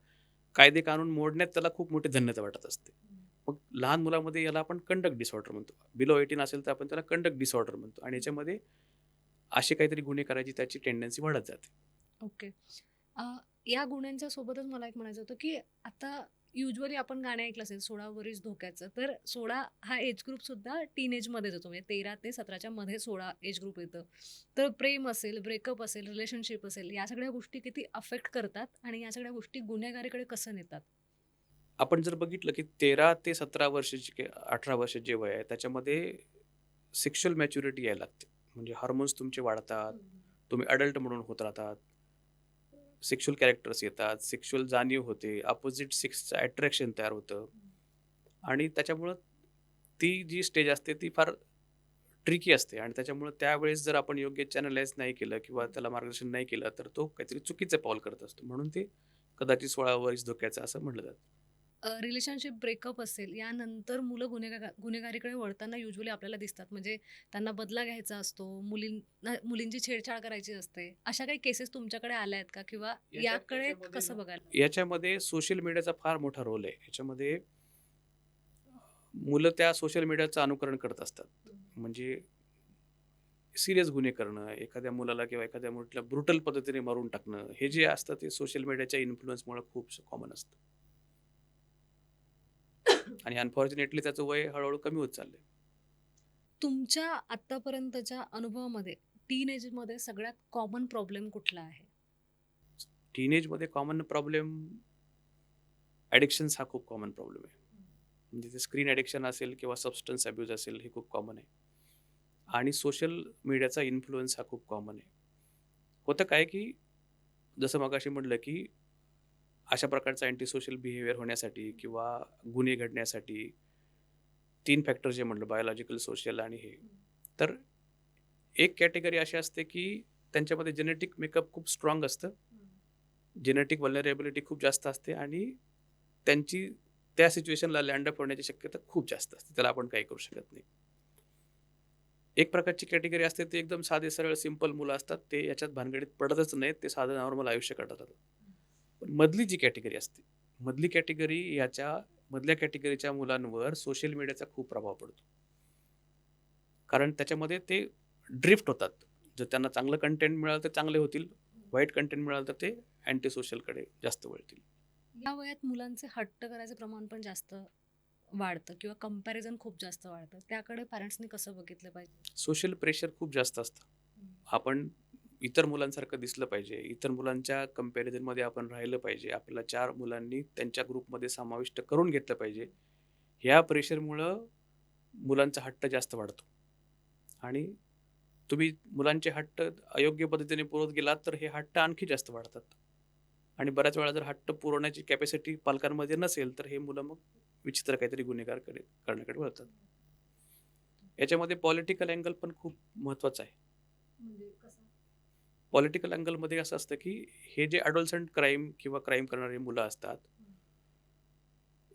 कायदे कानून मोडण्यात त्याला खूप मोठी धन्यता वाटत असते. मग लहान मुलामध्ये याला आपण कंडक्ट डिसऑर्डर म्हणतो. बिलो 18 असेल तर आपण त्याला कंडक्ट डिसऑर्डर म्हणतो आणि याच्यामध्ये असे काहीतरी गुन्हे करायची त्याची टेंडन्सी वाढत जाते. ओके. या गुन्ह्यांच्या सोबतच मला एक म्हणायचं होतं, की आता युजुअली आपण गाणं ऐकलं असेल 16 वरीस धोक्याचं. तर 16 हा एज ग्रुप सुद्धा टीनेजमध्येच येतो. म्हणजे 13 ते 17च्या मध्ये 16 एज ग्रुप येतं. तर प्रेम असेल, ब्रेकअप असेल, रिलेशनशिप असेल, या सगळ्या गोष्टी किती अफेक्ट करतात आणि या सगळ्या गोष्टी गुन्हेगारीकडे कसं नेतात? आपण जर बघितलं की 13 ते 17 वर्षाची 18 वर्षाचे जे वय आहे त्याच्यामध्ये सेक्शुअल मॅच्युरिटी यायला लागते. म्हणजे हार्मोन्स तुमचे वाढतात, तुम्ही अडल्ट म्हणून होत राहतात. सेक्शुअल कॅरेक्टर्स येतात, सेक्शुअल जाणीव होते, अपोजिट सेक्सचं अट्रॅक्शन तयार होतं आणि त्याच्यामुळं ती जी स्टेज असते ती फार ट्रिकी असते आणि त्याच्यामुळं त्यावेळेस जर आपण योग्य चॅनलाइज नाही केलं किंवा त्याला मार्गदर्शन नाही केलं तर तो काहीतरी चुकीचं पाऊल करत असतो. म्हणून ते कदाचित 16 वर्ष धोक्याचं असं म्हटलं जातं. रिलेशनशिप ब्रेकअप असेल, यानंतर मुलं गुन्हेगारीकडे वळताना युजुअली आपल्याला दिसतात. म्हणजे त्यांना बदला घ्यायचा असतो, मुलींची छेडछाड करायची असते. अशा काही केसेस तुमच्याकडे आल्या आहेत का? किंवा याकडे कसं बघायला? याच्यामध्ये सोशल मीडियाचा फार मोठा रोल आहे. याच्यामध्ये मुलं त्या सोशल मीडियाचं अनुकरण करत असतात. म्हणजे सीरियस गुन्हे करणं, एखाद्या मुलाला किंवा एखाद्या मुलीला ब्रुटल पद्धतीने मारून टाकणं, हे जे असतं ते सोशल मीडियाच्या इन्फ्लुअन्समुळे खूप कॉमन असतं. आणि अनफॉर्च्युनेटली त्याचं वय हळूहळू कमी होत चाललंय. तुमच्या आत्तापर्यंतच्या अनुभवामध्ये टीनेजमध्ये सगळ्यात कॉमन प्रॉब्लेम कुठला आहे? टीनेजमध्ये कॉमन प्रॉब्लेम ॲडिक्शन्स हा खूप कॉमन प्रॉब्लेम आहे. म्हणजे ते स्क्रीन ॲडिक्शन असेल किंवा सबस्टन्स अब्यूज असेल हे खूप कॉमन आहे. आणि सोशल मीडियाचा इन्फ्लुअन्स हा खूप कॉमन आहे. होतं काय की जसं मगाशी म्हटलं की अशा प्रकारचा अँटी सोशल बिहेवियर होण्यासाठी किंवा गुन्हे घडण्यासाठी 3 फॅक्टर जे म्हटलं बायोलॉजिकल, सोशल आणि हे. तर एक कॅटेगरी अशी असते की त्यांच्यामध्ये जेनेटिक मेकअप खूप स्ट्रॉंग असतं. जेनेटिक व्हल्नरेबिलिटी खूप जास्त असते आणि त्यांची त्या सिच्युएशनला लँड अप होण्याची शक्यता खूप जास्त असते. त्याला आपण काही करू शकत नाही. एक प्रकारची कॅटेगरी असते ती एकदम साधे सरळ सिंपल मुलं असतात, ते याच्यात भानगडीत पडतच नाहीत, ते साधं नॉर्मल आयुष्य काढतात. पण मधली जी कॅटेगरी असते, मधली कॅटेगरी याच्या मधल्या कॅटेगरीच्या मुलांवर सोशल मीडियाचा खूप प्रभाव पडतो. कारण त्याच्यामध्ये ते ड्रिफ्ट होतात. जर त्यांना चांगलं कंटेंट मिळालं तर चांगले होतील, वाईट कंटेंट मिळालं तर ते अँटी सोशलकडे जास्त वळतील. या वयात मुलांचे हट्ट करायचं प्रमाण पण जास्त वाढतं किंवा कंपॅरिझन खूप जास्त वाढतं. त्याकडे पॅरेंट्सनी कसं बघितलं पाहिजे? सोशल प्रेशर खूप जास्त असतं. आपण इतर मुलांसारखं दिसलं पाहिजे, इतर मुलांच्या कंपॅरिझनमध्ये आपण राहिलं पाहिजे, आपल्याला 4 मुलांनी त्यांच्या ग्रुपमध्ये समाविष्ट करून घेतलं पाहिजे. ह्या प्रेशरमुळं मुलांचा हट्ट जास्त वाढतो आणि तुम्ही मुलांचे हट्ट अयोग्य पद्धतीने पुरवत गेलात तर हे हट्ट आणखी जास्त वाढतात आणि बऱ्याच वेळा जर हट्ट पुरवण्याची कॅपॅसिटी पालकांमध्ये नसेल तर हे मुलं मग विचित्र काहीतरी गुन्हेगारकडे करण्याकडे वळतात. याच्यामध्ये पॉलिटिकल अँगल पण खूप महत्त्वाचा आहे. म्हणजे कसं? पॉलिटिकल अँगलमध्ये असं असतं की हे जे अडोलसंट क्राईम किंवा क्राईम करणारी मुलं असतात,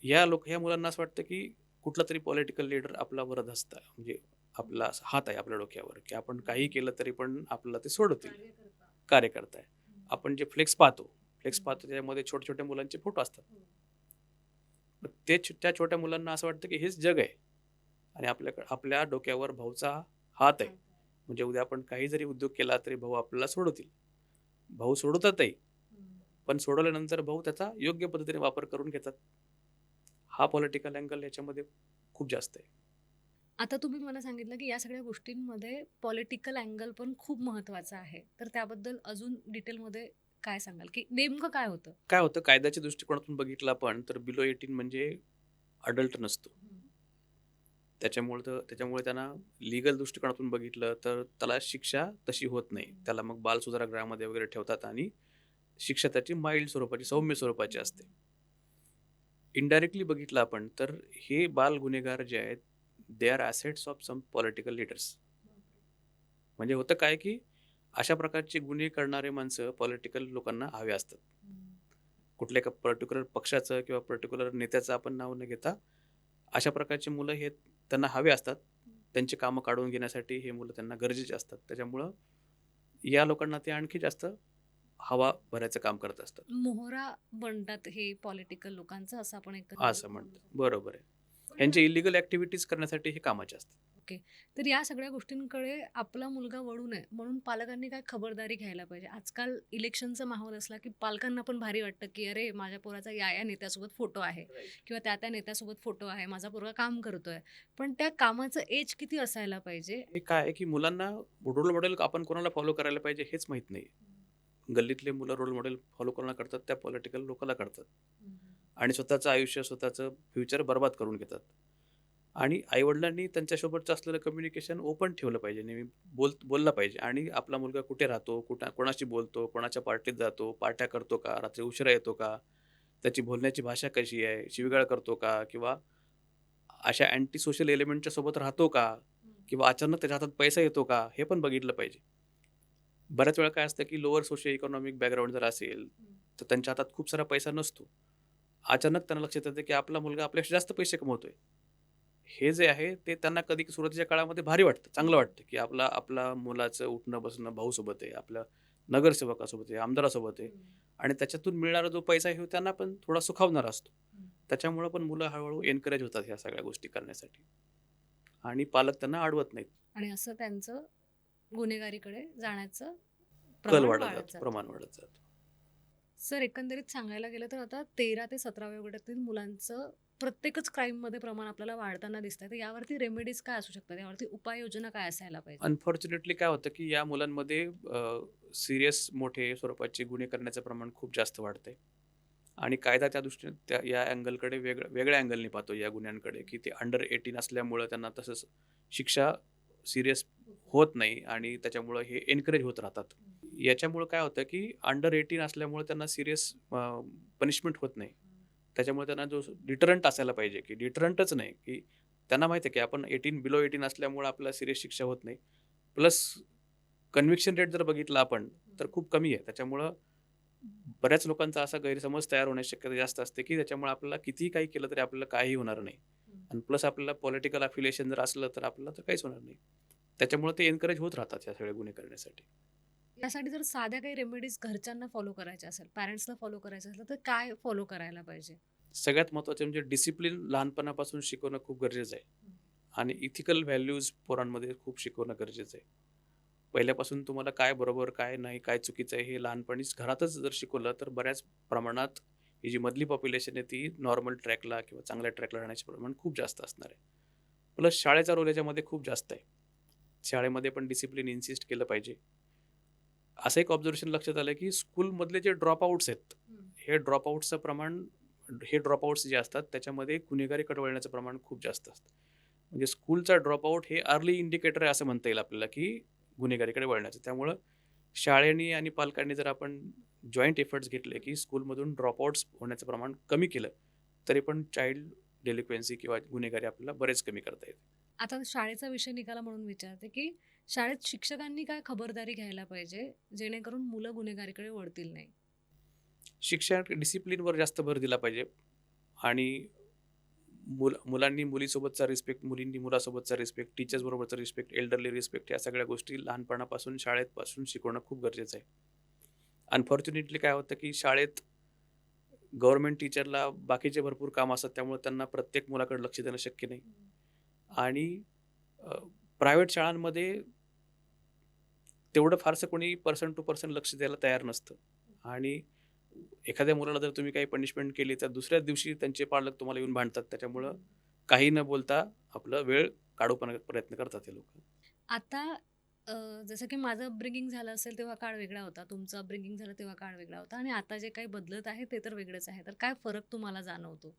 ह्या मुलांना असं वाटतं की कुठला तरी पॉलिटिकल लीडर आपला वरद असतं, म्हणजे आपला असा हात आहे आपल्या डोक्यावर, की आपण काही केलं तरी पण आपल्याला ते सोडवतील, कार्यकर्ता आहे. आपण जे फ्लेक्स पाहतो त्याच्यामध्ये छोट्या छोट्या मुलांचे फोटो असतात. मग त्या छोट्या मुलांना असं वाटतं की हेच जग आहे आणि आपल्या डोक्यावर भाऊचा हात आहे, म्हणजे उद्या आपण काही जरी उद्योग केला तरी भाऊ आपल्याला सोडवतील. भाऊ सोडवतातही, पण सोडवल्यानंतर भाऊ त्याचा योग्य पद्धतीने वापर करून घेतात. हा पॉलिटिकल अँगल याच्यामध्ये खूप जास्त आहे. आता तुम्ही मला सांगितलं की या सगळ्या गोष्टींमध्ये पॉलिटिकल अँगल पण खूप महत्त्वाचा आहे. तर त्याबद्दल अजून डिटेलमध्ये काय सांगाल, की नेमकं काय होतं? काय होतं, कायद्याच्या दृष्टिकोनातून बघितलं आपण तर बिलो 18 म्हणजे अडल्ट नसतो. त्याच्यामुळे त्यांना लीगल दृष्टिकोनातून बघितलं तर त्याला शिक्षा तशी होत नाही. त्याला मग बाल सुधारा गृहामध्ये वगैरे ठेवतात आणि शिक्षा त्याची माइल्ड स्वरूपाची, सौम्य स्वरूपाची असते. इनडायरेक्टली बघितलं आपण तर हे बाल गुन्हेगार जे आहेत, they are assets of some political leaders. म्हणजे होतं काय, की अशा प्रकारचे गुन्हे करणारे माणसं पॉलिटिकल लोकांना हवे असतात. कुठल्या एका पर्टिक्युलर पक्षाचं किंवा पर्टिक्युलर नेत्याचं आपण नाव न घेता, अशा प्रकारची मुलं हे त्यांना हवे असतात. त्यांची कामं काढून घेण्यासाठी हे मुलं त्यांना गरजेचे असतात. त्याच्यामुळं या लोकांना ते आणखी जास्त हवा भरायचं काम करत असतात. मोहरा बनतात हे पॉलिटिकल लोकांचं, असं आपण असं म्हणतात. बरोबर आहे. पण ह्यांचे इलिगल ॲक्टिव्हिटीज करण्यासाठी हे कामाचे असतात. ओके. तर या सगळ्या गोष्टींकडे आपला मुलगा वळू नये म्हणून पालकांनी काय खबरदारी घ्यायला पाहिजे? आजकाल इलेक्शनचा माहोल असला की पालकांना पण भारी वाटतं, की अरे माझ्या पोराचा या नेत्यासोबत फोटो आहे किंवा त्या नेत्यासोबत फोटो आहे, माझा पोरगा काम करतोय. पण त्या कामाचं एज किती असायला पाहिजे? हे काय आहे, की मुलांना रोल मॉडेल आपण कोणाला फॉलो करायला पाहिजे हेच माहीत नाही. गल्लीतले मुलं रोल मॉडेल फॉलो कोणाला करतात, त्या पॉलिटिकल लोकाला करतात आणि स्वतःचं आयुष्य, स्वतःचं फ्युचर बरबाद करून घेतात. आणि आई-वडिलांनी त्यांच्यासोबतचं असलेलं कम्युनिकेशन ओपन ठेवलं पाहिजे. नेहमी बोलला पाहिजे आणि आपला मुलगा कुठे राहतो, कोणाशी बोलतो, कोणाच्या पार्टीत जातो, पार्ट्या करतो का, रात्री उशिरा येतो का, त्याची बोलण्याची भाषा कशी आहे, शिवीगाळ करतो का किंवा अशा अँटी सोशल एलिमेंटच्या सोबत राहतो का किंवा अचानक त्याच्या हातात पैसा येतो का, हे पण बघितलं पाहिजे. बऱ्याच वेळा काय असतं, की लोअर सोशिओ इकॉनॉमिक बॅकग्राऊंड जर असेल, तर त्यांच्या हातात खूप सारा पैसा नसतो. अचानक त्यांना लक्षात येतं, की आपला मुलगा आपल्यापेक्षा जास्त पैसे कमवतोय. हे जे आहे ते त्यांना कधी सुरुवातीच्या काळामध्ये भारी वाटतं, चांगलं वाटतं, की आपला मुलाचं उठणं-बसणं भाऊसोबत आहे, आपल्या नगरसेवकासोबत आहे, आमदारासोबत आहे आणि त्याच्यातून मिळणारा जो पैसा आहे, त्यांना पण थोडा सुखावणारा असतो. त्याच्यामुळं पण मुलं हळू एन्करेज होतात ह्या सगळ्या गोष्टी करण्यासाठी आणि पालक त्यांना अडवत नाहीत. आणि असं त्यांचं गुन्हेगारीकडे जाण्याचं कल प्रमाण वाढत वाढत जातो, जातं. प्रमाण वाढत जातं. सर, एकंदरीत सांगायला गेलं तर आता 13 ते 17व्या वयोगटातील मुलांचं प्रत्येकच क्राईममध्ये प्रमाण आपल्याला वाढताना दिसतंय. तर यावरती रेमेडीज काय असू शकतात? यावरती उपाययोजना काय असायला पाहिजे? अनफॉर्च्युनेटली काय होतं, की या मुलांमध्ये सीरियस मोठे स्वरूपाचे गुन्हे करण्याचं प्रमाण खूप जास्त वाढतंय आणि कायदा त्या दृष्टीने या अँगलकडे वेगळ्या अँगलने पाहतो या गुन्ह्यांकडे, की ते अंडर 18 असल्यामुळं त्यांना तसंच शिक्षा सीरियस होत नाही आणि त्याच्यामुळं हे एन्करेज होत राहतात. याच्यामुळं काय होतं, की अंडर 18 असल्यामुळं त्यांना सीरियस पनिशमेंट होत नाही. त्याच्यामुळे त्यांना जो डिटरंट असायला पाहिजे, की डिटरंटच नाही, की त्यांना माहिती आहे, की आपण बिलो 18 असल्यामुळं आपल्याला सीरियस शिक्षा होत नाही. प्लस कन्व्हिक्शन रेट जर बघितला आपण, तर खूप कमी आहे. त्याच्यामुळं बऱ्याच लोकांचा असा गैरसमज तयार होण्याची शक्यता जास्त असते, की त्याच्यामुळे आपल्याला कितीही काही केलं तरी आपल्याला काहीही होणार नाही. आणि प्लस आपल्याला पॉलिटिकल अफिलिएशन जर असलं, तर आपल्याला तर काहीच होणार नाही. त्याच्यामुळे ते एनकरेज होत राहतात या सगळ्या गुन्हे करण्यासाठी. यासाठी जर साध्या काही रेमेडीज घरच्यांना फॉलो करायच्या असेल, पॅरेंट्सला फॉलो करायचं असेल, तर काय फॉलो करायला पाहिजे? सगळ्यात महत्त्वाचं म्हणजे डिसिप्लिन लहानपणापासून शिकवणं खूप गरजेचं आहे आणि इथिकल व्हॅल्यूज पोरांमध्ये खूप शिकवणं गरजेचं आहे. पहिल्यापासून तुम्हाला काय बरोबर, काय नाही, काय चुकीचं आहे हे लहानपणीच घरातच जर शिकवलं तर बऱ्याच प्रमाणात ही जी मधली पॉप्युलेशन आहे ती नॉर्मल ट्रॅकला किंवा चांगल्या ट्रॅकला राहण्याचे प्रमाण खूप जास्त असणार आहे. प्लस शाळेचा रोल याच्यामध्ये खूप जास्त आहे. शाळेमध्ये पण डिसिप्लिन इन्सिस्ट केलं पाहिजे. असं एक ऑब्झर्वेशन लक्षात आलं की स्कूलमधले जे ड्रॉपआउट्स आहेत, हे ड्रॉपआउट्सचं प्रमाण हे ड्रॉपआउट्स जे असतात त्याच्यामध्ये गुन्हेगारीकडे वळण्याचं प्रमाण खूप जास्त असतं. म्हणजे स्कूलचा ड्रॉपआउट हे अर्ली इंडिकेटर आहे असं म्हणता येईल आपल्याला की गुन्हेगारीकडे वळण्याचं. त्यामुळं शाळेनी आणि पालकांनी जर आपण जॉईंट एफर्ट्स घेतले की स्कूलमधून ड्रॉपआउट्स होण्याचं प्रमाण कमी केलं, तरी पण चाइल्ड डेलिक्वेन्सी किंवा गुन्हेगारी आपल्याला बरेच कमी करता येते. आता शाळेचा विषय निघाला म्हणून विचारते, की शाळेत शिक्षकांनी काय खबरदारी घ्यायला पाहिजे, जेणेकरून मुलं गुन्हेगारीकडे वळतील नाही? शिक्षण डिसिप्लिनवर जास्त भर दिला पाहिजे आणि मुलांनी मुलीसोबतचा रिस्पेक्ट, मुलींनी मुलासोबतचा रिस्पेक्ट, टीचर्स बरोबरचा रिस्पेक्ट, एल्डरली रिस्पेक्ट या सगळ्या गोष्टी लहानपणापासून शाळेपासून शिकवणं खूप गरजेचं आहे. अनफॉर्च्युनेटली काय होतं की शाळेत गव्हर्नमेंट टीचरला बाकीचे भरपूर काम असतात त्यामुळे त्यांना प्रत्येक मुलाकडे लक्ष देणं शक्य नाही आणि प्रायव्हेट शाळांमध्ये तेवढं फारसं कोणी पर्सन टू पर्सन लक्ष द्यायला तयार नसतं आणि एखाद्या मुलाला जर तुम्ही काही पनिशमेंट केली तर दुसऱ्याच दिवशी त्यांचे पालक तुम्हाला येऊन भांडतात. त्याच्यामुळं काही न बोलता आपला वेळ काढूपणा प्रयत्न करतात हे लोक. आता जसं की माझं अपब्रिंगिंग झालं असेल तेव्हा काळ वेगळा होता, तुमचं अपब्रिंगिंग झालं तेव्हा काळ वेगळा होता आणि आता जे काही बदलत आहे ते तर वेगळंच आहे. तर काय फरक तुम्हाला जाणवतो?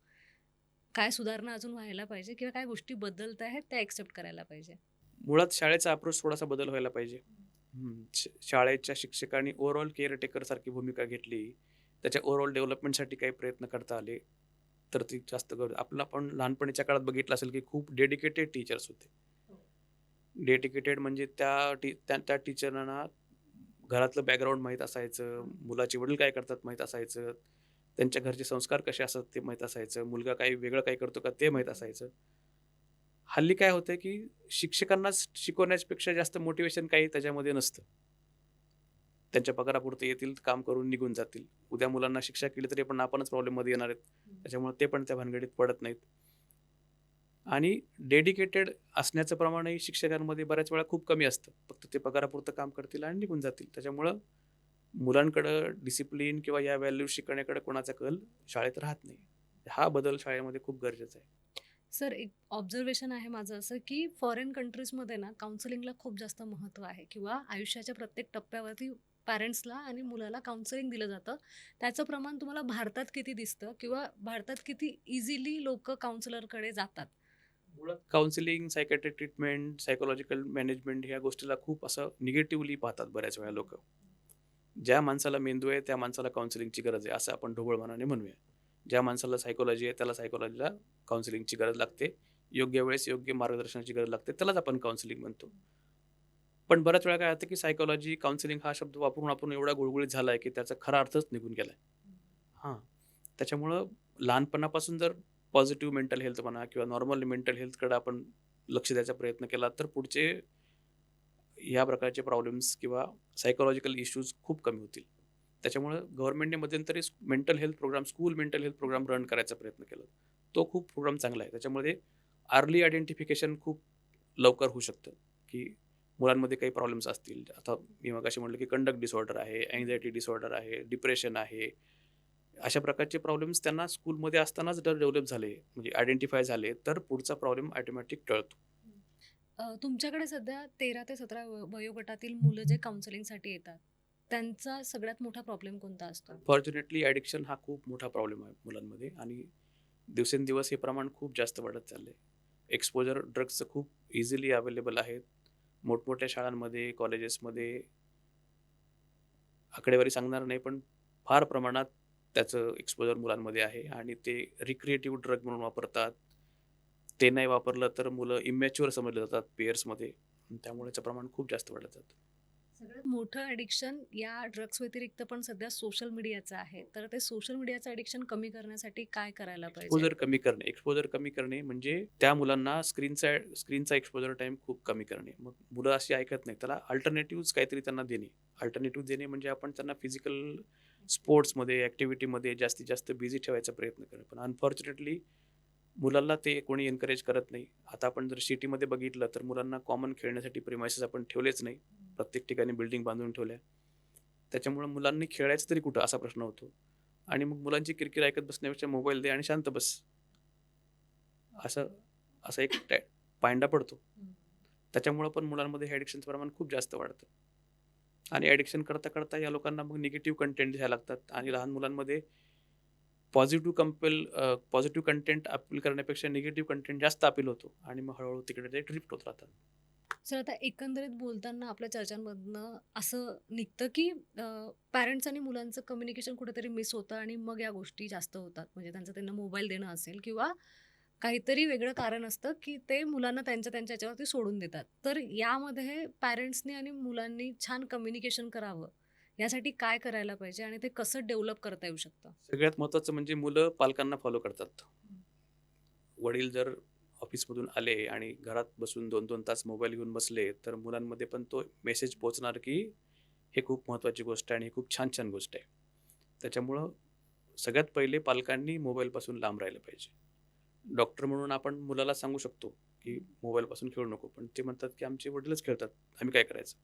काय सुधारणा अजून व्हायला पाहिजे किंवा काय गोष्टी बदलत आहेत त्या एक्सेप्ट करायला पाहिजे? मुळात शाळेचा अप्रोच थोडासा बदल व्हायला पाहिजे. शाळेच्या शिक्षकांनी ओव्हरऑल केअरटेकर सारखी भूमिका घेतली, त्याच्या ओव्हरऑल डेव्हलपमेंटसाठी काही प्रयत्न करता आले, तर ती जास्त आपलं आपण लहानपणीच्या काळात बघितलं असेल की खूप डेडिकेटेड टीचर्स होते. डेडिकेटेड म्हणजे त्या टीचरांना घरातलं बॅकग्राऊंड माहीत असायचं, मुलाचे वडील काय करतात माहीत असायचं, त्यांच्या घरचे संस्कार कसे असतात ते माहीत असायचं, मुलगा काही वेगळं काही करतो का ते माहीत असायचं. हल्ली काय होतं की शिक्षकांनाच शिकवण्यापेक्षा जास्त मोटिवेशन काही त्याच्यामध्ये नसतं. त्यांच्या पगारापुरते येतील, काम करून निघून जातील. उद्या मुलांना शिक्षा केली तरी पण आपणच प्रॉब्लेममध्ये येणार आहेत. त्याच्यामुळे ते पण त्या भानगडीत पडत नाहीत. आणि डेडिकेटेड असण्याचं प्रमाणही शिक्षकांमध्ये बऱ्याच वेळा खूप कमी असतं. फक्त ते पगारापुरतं काम करतील आणि निघून जातील. त्याच्यामुळं मुलांकडं डिसिप्लिन किंवा या व्हॅल्यूज शिकवण्याकडे कोणाचा कल शाळेत राहत नाही. हा बदल शाळेमध्ये खूप गरजेचा आहे. सर, एक ऑब्झर्वेशन आहे माझं असं, की फॉरेन कंट्रीजमध्ये ना काउन्सिलिंगला खूप जास्त महत्त्व आहे किंवा आयुष्याच्या प्रत्येक टप्प्यावरती पॅरेंट्सला आणि मुलाला काउन्सिलिंग दिलं जातं. त्याचं प्रमाण तुम्हाला भारतात किती दिसतं किंवा भारतात किती इझिली लोकं काउन्सिलरकडे जातात? मुळात counselling, psychiatric treatment, psychological management ह्या गोष्टीला खूप असं निगेटिव्हली पाहतात बऱ्याच वेळा लोकं. ज्या माणसाला मेंदू आहे त्या माणसाला काउन्सिलिंगची गरज आहे असं आपण ढोबळमानाने म्हणूया. ज्या माणसाला सायकॉलॉजी आहे त्याला सायकॉलॉजीला काउन्सिलिंगची गरज लागते. योग्य वेळेस योग्य मार्गदर्शनाची गरज लागते. त्यालाच आपण काउन्सिलिंग म्हणतो. पण बऱ्याच वेळा काय होतं की सायकॉलॉजी, काउन्सिलिंग हा शब्द वापरून एवढा गुळगुळीत झालाय की त्याचा खरा अर्थच निघून गेलाय. हां. त्याच्यामुळं लहानपणापासून जर पॉझिटिव्ह मेंटल हेल्थ म्हणा किंवा नॉर्मल मेंटल हेल्थकडे आपण लक्ष द्यायचा प्रयत्न केला तर पुढचे या प्रकारचे प्रॉब्लेम्स किंवा सायकॉलॉजिकल इश्यूज खूप कमी होतील. त्याच्यामुळं गव्हर्नमेंटने मध्यंतरी mental health programme, school mental health programme run करायचा प्रयत्न केला. तो खूप प्रोग्राम चांगला आहे. त्याच्यामध्ये अर्ली आयडेंटिफिकेशन खूप लवकर होऊ शकतं, की मुलांमध्ये काही प्रॉब्लेम्स असतील. आता मी मगाशी म्हटलं, की कंडक्ट डिसऑर्डर आहे, अँक्झायटी डिसऑर्डर आहे, डिप्रेशन आहे. अशा प्रकारचे प्रॉब्लेम्स त्यांना स्कूलमध्ये असतानाच जर डेव्हलप झाले, म्हणजे आयडेंटिफाय झाले, तर पुढचा प्रॉब्लेम ऑटोमॅटिक टळतो. तुमच्याकडे सध्या 13 ते 17 वयोगटातील मुलं जे काउन्सिलिंगसाठी येतात, त्यांचा सगळ्यात मोठा प्रॉब्लेम कोणता असतो? फॉर्च्युनेटली ॲडिक्शन हा खूप मोठा प्रॉब्लेम आहे मुलांमध्ये आणि दिवसेंदिवस हे प्रमाण खूप जास्त वाढत चाललं आहे. एक्सपोजर ड्रग्सचं खूप इझिली अवेलेबल आहेत. मोठमोठ्या शाळांमध्ये, कॉलेजेसमध्ये आकडेवारी सांगणार नाही, पण फार प्रमाणात त्याचं एक्सपोजर मुलांमध्ये आहे आणि ते रिक्रिएटिव्ह ड्रग म्हणून वापरतात. ते नाही वापरलं तर मुलं इमॅच्युअर समजले जातात पेअर्समध्ये. त्यामुळे याचं प्रमाण खूप जास्त वाढत जातं. सगळ्यात मोठं ॲडिक्शन या ड्रग्स व्यतिरिक्त पण सध्या सोशल मीडियाचं आहे. तर ते सोशल मीडियाचं ॲडिक्शन कमी करण्यासाठी काय करायला पाहिजे? एक्सपोजर कमी करणे म्हणजे त्या मुलांना स्क्रीनचा एक्सपोजर टाईम खूप कमी करणे. मग मुलं अशी ऐकत नाही. त्याला अल्टरनेटिव्हज काहीतरी त्यांना देणे. अल्टरनेटिव्ह देणे म्हणजे आपण त्यांना फिजिकल स्पोर्ट्समध्ये, ॲक्टिव्हिटीमध्ये जास्तीत जास्त बिझी ठेवायचा प्रयत्न करणे. पण अनफॉर्च्युनेटली मुलांना ते कोणी एन्करेज करत नाही. आता आपण जर सिटीमध्ये बघितलं तर मुलांना कॉमन खेळण्यासाठी प्रिमाइसेस आपण ठेवलेच नाही. प्रत्येक ठिकाणी बिल्डिंग बांधून ठेवल्या. त्याच्यामुळे मुलांनी खेळायचं तरी कुठं असा प्रश्न होतो. आणि मग मुलांची किरकिर ऐकत बसण्यापेक्षा मोबाईल दे आणि शांत बस. असं असा एक पायंडा पडतो. त्याच्यामुळं पण मुलांमध्ये हे ॲडिक्शनचं प्रमाण खूप जास्त वाढतं. आणि ॲडिक्शन करता करता या लोकांना मग निगेटिव्ह कंटेंट घ्यायला लागतात आणि लहान मुलांमध्ये पॉझिटिव्ह कंटेंट अपील करण्यापेक्षा निगेटिव्ह कंटेंट जास्त अपील होतो आणि मग हळूहळू तिकडे ते ड्रिफ्ट होत राहतात. सर आता एकंदरीत बोलताना आपल्या चर्चांमधनं असं निघतं की पॅरेंट्स आणि मुलांचं कम्युनिकेशन कुठेतरी मिस होतं आणि मग या गोष्टी जास्त होतात. म्हणजे त्यांना मोबाईल देणं असेल किंवा काहीतरी वेगळं कारण असतं की ते मुलांना त्यांच्या त्यांच्या ह्याच्यावरती सोडून देतात. तर यामध्ये पॅरेंट्सनी आणि मुलांनी छान कम्युनिकेशन करावं यासाठी काय करायला पाहिजे आणि ते कसं डेव्हलप करता येऊ शकतं? सगळ्यात महत्त्वाचं म्हणजे मुलं पालकांना फॉलो करतात. वडील जर ऑफिसमधून आले आणि घरात बसून 2-2 तास मोबाईल घेऊन बसले, तर मुलांमध्ये पण तो मेसेज पोहोचणार की हे खूप महत्त्वाची गोष्ट आहे आणि ही खूप छान गोष्ट आहे. त्याच्यामुळं सगळ्यात पहिले पालकांनी मोबाईलपासून लांब राहिलं पाहिजे. डॉक्टर म्हणून आपण मुलाला सांगू शकतो की मोबाईलपासून खेळू नको. पण ते म्हणतात की आमचे वडीलच खेळतात, आम्ही काय करायचं?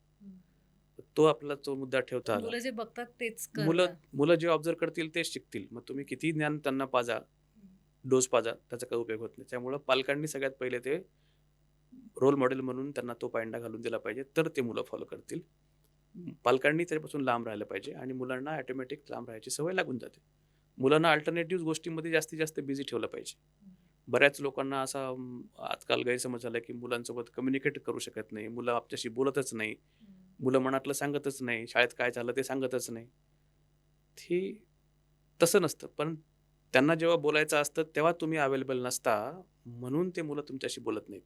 तो आपला तो मुद्दा ठेवता आला. मुलं जे बघतात तेच मुलं करतात. मुलं जे ऑब्झर्व्ह करतील तेच शिकतील. मग तुम्ही कितीही ज्ञान त्यांना डोस पाजा, त्याचा काही उपयोग होत नाही. त्यामुळं पालकांनी सगळ्यात पहिले ते रोल मॉडेल म्हणून त्यांना तो पायंडा घालून दिला पाहिजे, तर ते मुलं फॉलो करतील. पालकांनी त्याच्यापासून लांब राहिलं पाहिजे आणि मुलांना ऑटोमॅटिक लांब राहायची सवय लागून जाते. मुलांना अल्टरनेटिव्ह गोष्टींमध्ये जास्तीत जास्त बिझी ठेवलं पाहिजे. बऱ्याच लोकांना असा आजकाल गैरसमज झाला की मुलांसोबत कम्युनिकेट करू शकत नाही. मुलं आपल्याशी बोलतच नाही. मुलं मनातलं सांगतच नाही. शाळेत काय झालं ते सांगतच नाही. हे तसं नसतं. पण त्यांना जेव्हा बोलायचं असतं तेव्हा तुम्ही अवेलेबल नसता, म्हणून ते मुलं तुमच्याशी बोलत नाहीत.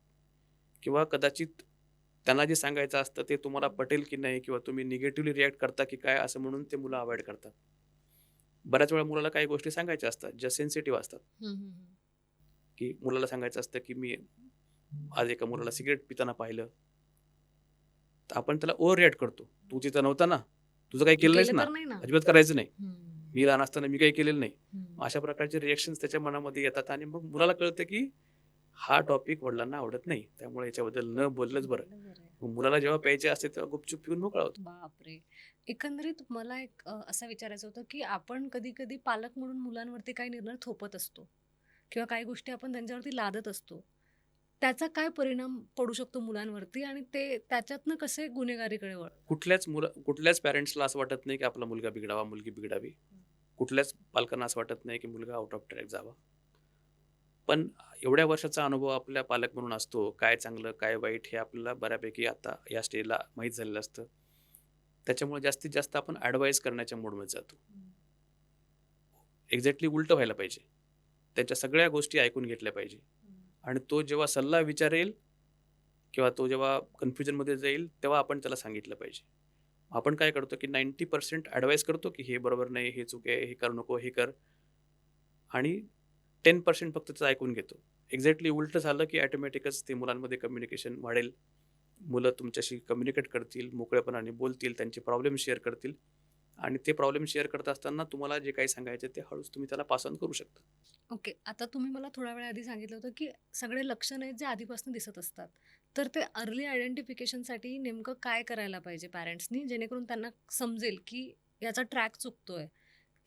किंवा कदाचित त्यांना जे सांगायचं असतं ते तुम्हाला पटेल की नाही किंवा तुम्ही निगेटिव्हली रिएक्ट करता की काय असं म्हणून ते मुलं अव्हॉइड करतात. बऱ्याच वेळा मुलाला काही गोष्टी सांगायच्या असतात, ज्या सेन्सिटिव्ह असतात, हं, हं, हं. की मुलाला सांगायचं असतं की मी आज एका मुलाला सिगारेट पिताना पाहिलं. तर आपण त्याला ओव्हर रिएक्ट करतो. "तू तिथं नव्हता ना? तुझं काही तू केलं नाहीस केलं ना? तर नाही ना? अजिबात करायचं नाही. हं. मी लहान असताना मी काही केलेलं नाही." हं. अशा प्रकारचे रिएक्शन्स त्याच्या मनामध्ये येतात आणि मग मुलाला कळतं की हा टॉपिक वडिलांना आवडत नाही. त्यामुळे याच्याबद्दल न बोललंच बरं. बरोबर आहे. मग मुलाला जेव्हा प्यायचे असते तेव्हा गुपचूप पिऊन मोकळा होतो. बापरे! एकंदरीत मला एक असं विचारायचं होतं, की आपण कधी-कधी पालक म्हणून मुलांवरती काही निर्णय थोपत असतो किंवा काही गोष्टी आपण त्यांच्यावरती लादत असतो. त्याचा काय परिणाम पडू शकतो मुलांवरती आणि ते त्याच्यातनं कसे गुन्हेगारीकडे कुठल्याच पॅरेंट्सला असं वाटत नाही की आपला मुलगा बिघडावा, मुलगी बिघडावी. कुठल्याच पालकांना असं वाटत नाही की मुलगा आउट ऑफ ट्रॅक जावा. पण एवढ्या वर्षाचा अनुभव आपल्या पालक म्हणून असतो. काय चांगलं, काय वाईट हे आपल्याला बऱ्यापैकी आता या स्टेजला माहीत झालेलं असतं. त्याच्यामुळे जास्तीत जास्त आपण ॲडवाईस करण्याच्या मोडमध्ये जातो. एक्झॅक्टली उलटं व्हायला पाहिजे. त्याच्या सगळ्या गोष्टी ऐकून घेतल्या पाहिजे आणि तो जेव्हा सल्ला विचारेल किंवा तो जेव्हा कन्फ्युजनमध्ये जाईल, तेव्हा आपण त्याला सांगितलं पाहिजे. आपण काय करतो, की 90% ॲडवाईस करतो, की हे बरोबर नाही, हे चूक आहे, हे करू नको, हे कर आणि 10% फक्त त्याचं ऐकून घेतो. एक्झॅक्टली उलटं झालं, की ऑटोमॅटिकच ते मुलांमध्ये कम्युनिकेशन वाढेल. मुलं तुमच्याशी कम्युनिकेट करतील, मोकळेपणाने बोलतील, त्यांचे प्रॉब्लेम शेअर करतील आणि ते प्रॉब्लेम शेअर करत असताना तुम्हाला जे काही सांगायचं ते हळूच तुम्ही त्याला पास ऑन करू शकता. ओके. आता तुम्ही मला थोड्या वेळाआधी सांगितलं होतं, की सगळे लक्षणं आहेत जे आधीपासून दिसत असतात. तर ते अर्ली आयडेंटिफिकेशनसाठी नेमकं काय करायला पाहिजे पॅरेंट्सनी जेणेकरून त्यांना समजेल, की याचा ट्रॅक चुकतोय.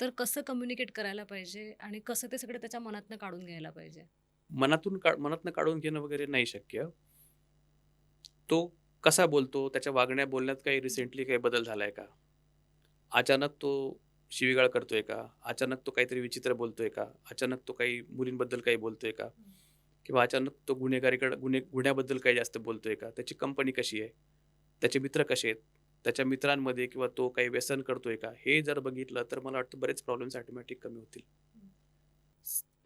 तर कसं कम्युनिकेट करायला पाहिजे आणि कसं ते सगळं त्याच्या मनातनं काढून घ्यायला पाहिजे? मनातनं काढून घेणं वगैरे नाही शक्य. तो कसा बोलतो, त्याच्या बोलण्यात काही रिसेंटली काही बदल झालाय का? अचानक तो शिवीगाळ करतोय का? अचानक तो काहीतरी विचित्र बोलतोय का? अचानक तो काही मुलींबद्दल काही बोलतोय का? किंवा अचानक तो गुन्ह्याबद्दल काही जास्त बोलतोय का? त्याची कंपनी कशी आहे? त्याचे मित्र कसे आहेत? त्याच्या मित्रांमध्ये किंवा तो काही व्यसन करतोय का? हे जर बघितलं तर मला वाटतं बरेच प्रॉब्लेम्स ऑटोमॅटिक कमी होतील.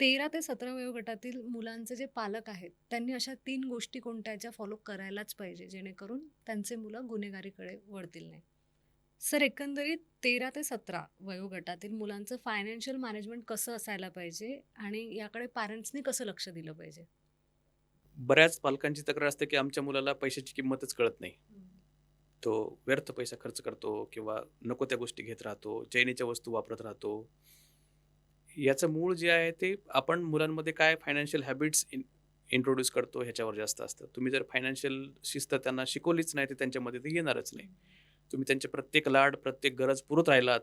13 ते 17 वयोगटातील मुलांचे जे पालक आहेत, त्यांनी अशा 3 गोष्टी कोणत्या ज्या फॉलो करायलाच पाहिजे, जेणेकरून त्यांचे मुलं गुन्हेगारीकडे वळतील नाही. सर, एकंदरीत 13 ते 17 वयोगटातील मुलांचं फायनान्शियल मॅनेजमेंट कसं असायला पाहिजे आणि याकडे पॅरेंट्सनी कसं लक्ष दिलं पाहिजे? बऱ्याच पालकांची तक्रार असते की आमच्या मुलाला पैशाची किंमतच कळत नाही. तो व्यर्थ पैसा खर्च करतो किंवा नको त्या गोष्टी घेत राहतो, चैनीच्या वस्तू वापरत राहतो. याचं मूळ जे आहे ते आपण मुलांमध्ये काय फायनान्शियल हॅबिट्स इंट्रोड्यूस करतो ह्याच्यावर जास्त असतं. तुम्ही जर फायनान्शियल शिस्त त्यांना शिकवलीच नाही तर त्यांच्यामध्ये ते येणारच नाही. तुम्ही त्यांचे प्रत्येक लाड, प्रत्येक गरज पुरवत राहिलात,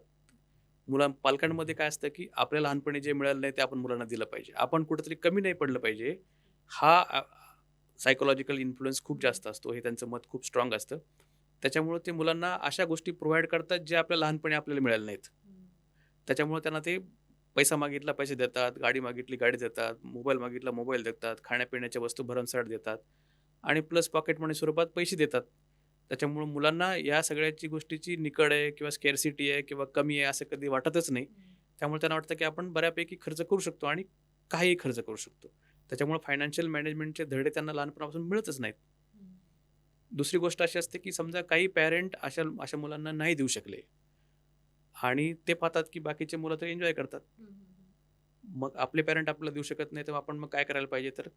पालकांमध्ये काय असतं की आपल्या लहानपणी जे मिळालं नाही ते आपण मुलांना दिलं पाहिजे. आपण कुठेतरी कमी नाही पडलं पाहिजे. हा सायकॉलॉजिकल इन्फ्लुअन्स खूप जास्त असतो. हे त्यांचं मत खूप स्ट्राँग असतं. त्याच्यामुळे ते मुलांना अशा गोष्टी प्रोव्हाईड करतात ज्या आपल्या लहानपणी आपल्याला मिळाल्या नाहीत. त्याच्यामुळे त्यांना ते पैसा मागितला पैसे देतात, गाडी मागितली गाडी देतात, मोबाईल मागितला मोबाईल देतात, खाण्यापिण्याच्या वस्तू भरमसाठ देतात आणि प्लस पॉकेट मनी स्वरूपात पैसे देतात. त्याच्यामुळं मुलांना या सगळ्याची गोष्टीची निकड आहे किंवा स्केर्सिटी आहे किंवा कमी आहे असं कधी वाटतच नाही. त्यामुळे त्यांना वाटतं की आपण बऱ्यापैकी खर्च करू शकतो आणि काहीही खर्च करू शकतो. त्याच्यामुळे फायनान्शियल मॅनेजमेंटचे धडे त्यांना लहानपणापासून मिळतच नाहीत. दुसरी गोष्ट अशी असते की समजा काही पॅरेंट अशा अशा मुलांना नाही देऊ शकले आणि ते पाहतात की बाकीचे मुलं तर एन्जॉय करतात. मग आपले पॅरेंट आपल्याला देऊ शकत नाही तर आपण मग काय करायला पाहिजे, तर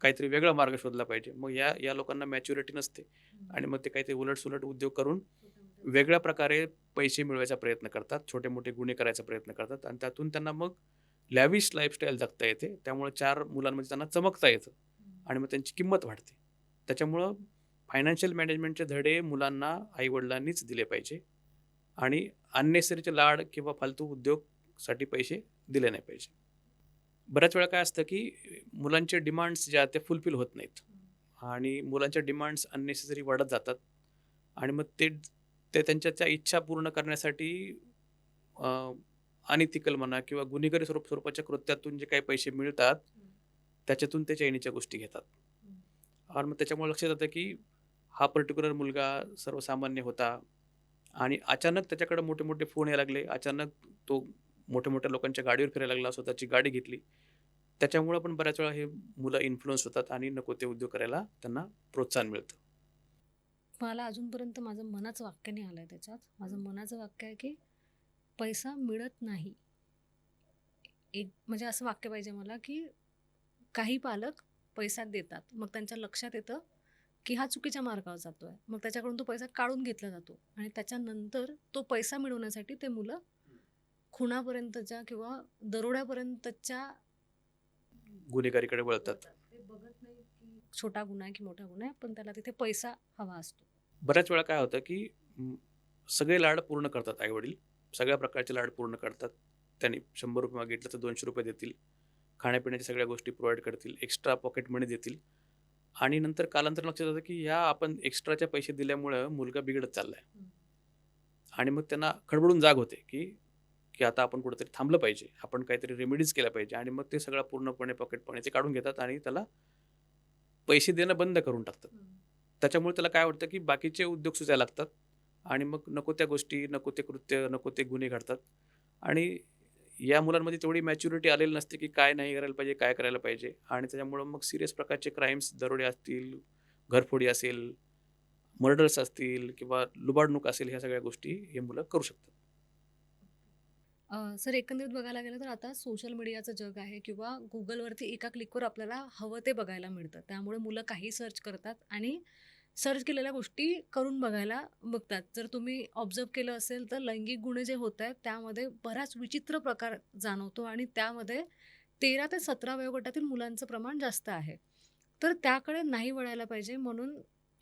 काहीतरी वेगळा मार्ग शोधला पाहिजे. मग या या लोकांना मॅच्युरिटी नसते आणि मग ते काहीतरी उलट-सुलट उद्योग करून वेगळ्या प्रकारे पैसे मिळवायचा प्रयत्न करतात, छोटे-मोठे गुन्हे करायचा प्रयत्न करतात आणि त्यातून त्यांना मग लॅविश लाईफस्टाईल जगता येते. त्यामुळे 4 मुलांमध्ये त्यांना चमकता येतं आणि मग त्यांची किंमत वाढते. त्याच्यामुळं फायनान्शियल मॅनेजमेंटचे धडे मुलांना आई-वडिलांनीच दिले पाहिजे आणि अननेसेसरीचे लाड किंवा फालतू उद्योगसाठी पैसे दिले नाही पाहिजे. बऱ्याच वेळा काय असतं की मुलांचे डिमांड्स ज्या ते फुलफिल होत नाहीत आणि मुलांच्या डिमांड्स अननेसेसरी वाढत जातात आणि मग ते ते त्यांच्या त्या इच्छा पूर्ण करण्यासाठी अनइथिकल म्हणा किंवा गुन्हेगारी स्वरूपाच्या कृत्यातून जे काही पैसे मिळतात त्याच्यातून ते चैनीच्या गोष्टी घेतात. आणि मग त्याच्यामुळे लक्षात येतं की हा पर्टिक्युलर मुलगा सर्वसामान्य होता आणि अचानक त्याच्याकडे मोठे मोठे फोन यायला लागले. अचानक तो मोठ्या मोठ्या लोकांच्या गाडीवर फिरायला लागला, स्वतःची गाडी घेतली. त्याच्यामुळे पण बऱ्याच वेळा हे मुलं इन्फ्लुअन्स होतात आणि नको ते उद्योग करायला त्यांना प्रोत्साहन मिळतं. मला अजूनपर्यंत माझं मनाचं वाक्य नाही आलंय त्याच्यात. माझं मनाचं वाक्य आहे की पैसा मिळत नाही. एक म्हणजे असं वाक्य पाहिजे मला की काही पालक पैसा देतात. मग त्यांच्या लक्षात येतं की हा चुकीच्या मार्गावर जातोय. मग त्याच्याकडून तो पैसा काढून घेतला जातो आणि त्याच्यानंतर तो पैसा मिळवण्यासाठी ते मुलं खुनापर्यंतच्या किंवा दरोड्यापर्यंतच्या गुन्हेगारीकडे वळतात. ते बघत नाही की छोटा गुन्हा आहे की मोठा गुन्हा आहे, पण त्याला तिथे पैसा हवा असतो. बऱ्याच वेळा काय होतं की सगळे लाड पूर्ण करतात आई-वडील. सगळ्या प्रकारचे लाड पूर्ण करतात. त्यांनी ₹100 मागितलं तर ₹200 देतील. खाण्यापिण्याच्या सगळ्या गोष्टी प्रोव्हाईड करतील. एक्स्ट्रा पॉकेट मनी देतील आणि नंतर कालांतराने लक्षात येतं की ह्या आपण एक्स्ट्राचे पैसे दिल्यामुळं मुलगा बिघडत चाललाय आणि मग त्यांना खडबडून जाग होते की की आता आपण कुठेतरी थांबलं पाहिजे. आपण काहीतरी रेमेडीज केल्या पाहिजे आणि मग ते सगळं पूर्णपणे पॉकेट मनी ते काढून घेतात आणि त्याला पैसे देणं बंद करून टाकतात. त्याच्यामुळे त्याला काय वाटतं की बाकीचे उद्योग सुचायला लागतात आणि मग नको त्या गोष्टी, नको ते कृत्य, नको ते गुन्हे घडतात आणि या मुलांमध्ये तेवढी मॅच्युरिटी आलेली नसते की काय नाही करायला पाहिजे, काय करायला पाहिजे आणि त्याच्यामुळं मग सीरियस प्रकारचे क्राईम्स, दरोडे असतील, घरफोडी असेल, मर्डर्स असतील किंवा लुबाडणूक असेल, ह्या सगळ्या गोष्टी हे मुलं करू शकतात. सर, एकंदरीत बघायला गेलं तर आता सोशल मीडियाचं जग आहे किंवा गुगलवरती एका क्लिकवर आपल्याला हवं ते बघायला मिळतं. त्यामुळे मुलं काही सर्च करतात आणि सर्च केलेल्या गोष्टी करून बघायला बघतात. जर तुम्ही ऑब्झर्व्ह केलं असेल तर लैंगिक गुन्हे जे होत आहेत त्यामध्ये बराच विचित्र प्रकार जाणवतो आणि त्यामध्ये 13 ते 17 वयोगटातील मुलांचं प्रमाण जास्त आहे. तर त्याकडे नाही वळायला पाहिजे म्हणून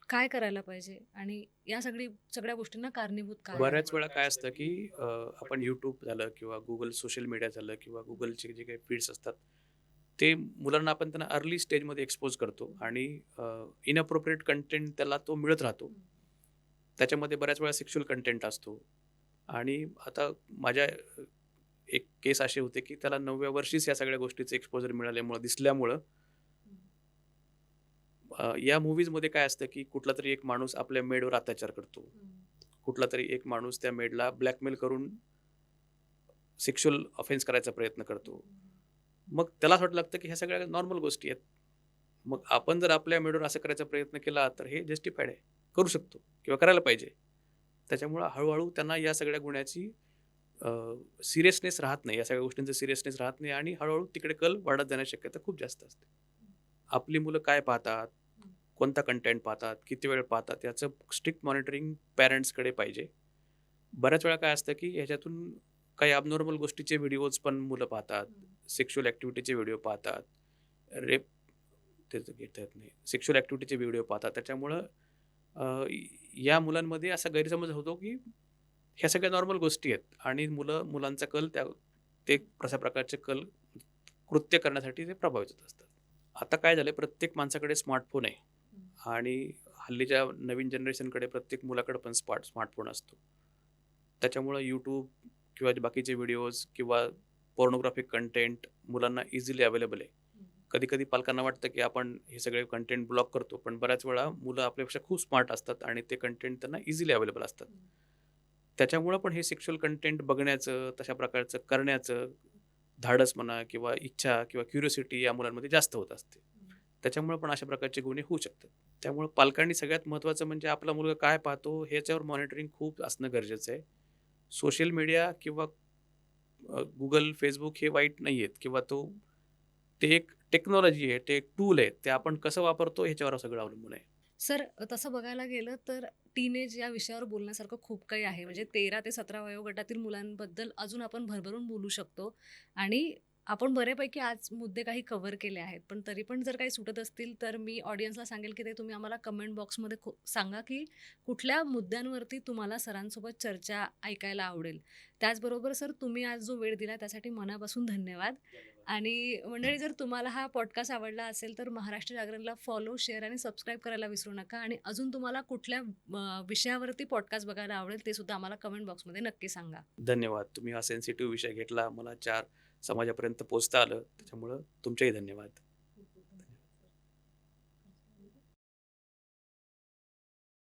काय करायला पाहिजे आणि या सगळ्या गोष्टींना कारणीभूत काय आहे? बऱ्याच वेळा काय असतं की आपण YouTube झालं किंवा Google सोशल मीडिया झालं किंवा Googleचे जे काही फीड्स असतात, ते मुलांना आपण त्यांना अर्ली स्टेजमध्ये एक्सपोज करतो आणि इनअप्रोप्रिएट कंटेंट त्याला तो मिळत राहतो. त्याच्यामध्ये बऱ्याच वेळा सेक्शुअल कंटेंट असतो आणि आता माझ्या एक केस अशी होते की त्याला 9व्या वर्षीच या सगळ्या गोष्टीचं एक्सपोजर मिळाल्यामुळं, दिसल्यामुळं या मूव्हीजमध्ये काय असतं की कुठला तरी एक माणूस आपल्या मेडवर अत्याचार करतो. कुठला तरी एक माणूस त्या मेडला ब्लॅकमेल करून सेक्शुअल ऑफेन्स करायचा प्रयत्न करतो मग त्याला असं वाटू लागतं की ह्या सगळ्या नॉर्मल गोष्टी आहेत. मग आपण जर आपल्या मेंदूवर असं करायचा प्रयत्न केला तर हे जस्टिफाईड आहे. करू शकतो किंवा करायला पाहिजे. त्याच्यामुळं हळू त्या या सगळ्या गुन्ह्याची सिरियसनेस राहत नाही. या सगळ्या गोष्टींचा सिरियसनेस राहत नाही आणि हळू तिकडे कल वाढत जाण्याची शक्यता खूप जास्त असते. आपली मुलं काय पाहतात, कोणता कंटेंट पाहतात, किती वेळ पाहतात याचं स्ट्रिक्ट मॉनिटरिंग पॅरेंट्सकडे पाहिजे. बऱ्याच वेळा काय असतं की ह्याच्यातून काही ॲबनॉर्मल गोष्टीचे व्हिडिओज पण मुलं पाहतात, सेक्शुअल ॲक्टिव्हिटीचे व्हिडिओ पाहतात, रेप त्याचं घेता येत नाही. सेक्शुअल ॲक्टिव्हिटीचे व्हिडिओ पाहतात. त्याच्यामुळं या मुलांमध्ये असा गैरसमज होतो, की ह्या सगळ्या नॉर्मल गोष्टी आहेत आणि मुलांचा कल ते अशा प्रकारचे कल कृत्य करण्यासाठी ते प्रभावित होत असतात. आता काय झालंय प्रत्येक माणसाकडे स्मार्टफोन आहे आणि हल्लीच्या नवीन जनरेशनकडे प्रत्येक मुलाकडे पण स्मार्टफोन असतो. त्याच्यामुळं YouTube किंवा जे बाकीचे व्हिडिओज किंवा पोर्नोग्राफिक कंटेंट मुलांना इझिली अवेलेबल आहे. कधी-कधी पालकांना वाटतं, की आपण हे सगळे कंटेंट ब्लॉक करतो. पण बऱ्याच वेळा मुलं आपल्यापेक्षा खूप स्मार्ट असतात आणि ते कंटेंट त्यांना इझिली अवेलेबल असतात. त्याच्यामुळं पण हे सेक्शुअल कंटेंट बघण्याचं, तशा प्रकारचं करण्याचं धाडस म्हणा किंवा इच्छा किंवा क्युरिओसिटी या मुलांमध्ये जास्त होत असते. त्याच्यामुळे पण अशा प्रकारचे गुन्हे होऊ शकतात. त्यामुळे पालकांनी सगळ्यात महत्त्वाचं म्हणजे आपला मुलगा काय पाहतो ह्याच्यावर मॉनिटरिंग खूप असणं गरजेचं आहे. सोशल मीडिया किंवा Google, Facebook हे वाईट नाही आहेत किंवा ते एक टेक्नॉलॉजी आहे, ते एक टूल आहे. ते आपण कसं वापरतो ह्याच्यावर सगळं अवलंबून आहे. सर, तसं बघायला गेलं तर टीनेज या विषयावर बोलण्यासारखं खूप काही आहे. म्हणजे 13 ते 17 वयोगटातील मुलांबद्दल अजून आपण भरभरून बोलू शकतो आणि आपण बऱ्यापैकी आज मुद्दे काही कव्हर केले आहेत. पण तरी पण जर काही सुटत असतील तर मी ऑडियन्सला सांगेल की ते तुम्ही आम्हाला कमेंट बॉक्समध्ये सांगा की कुठल्या मुद्द्यांवरती तुम्हाला सरांसोबत चर्चा ऐकायला आवडेल. त्याचबरोबर सर, तुम्ही आज जो वेळ दिला त्यासाठी मनापासून धन्यवाद. आणि मंडळी, जर तुम्हाला हा पॉडकास्ट आवडला असेल तर महाराष्ट्र जागरणला फॉलो, शेअर आणि सबस्क्राईब करायला विसरू नका. आणि अजून तुम्हाला कुठल्या विषयावरती पॉडकास्ट बघायला आवडेल ते सुद्धा आम्हाला कमेंट बॉक्समध्ये नक्की सांगा. धन्यवाद. तुम्ही हा सेन्सिटिव्ह विषय घेतला. मला 4 समाजापर्यंत पोहोचता आलं. त्याच्यामुळं तुमचेही धन्यवाद.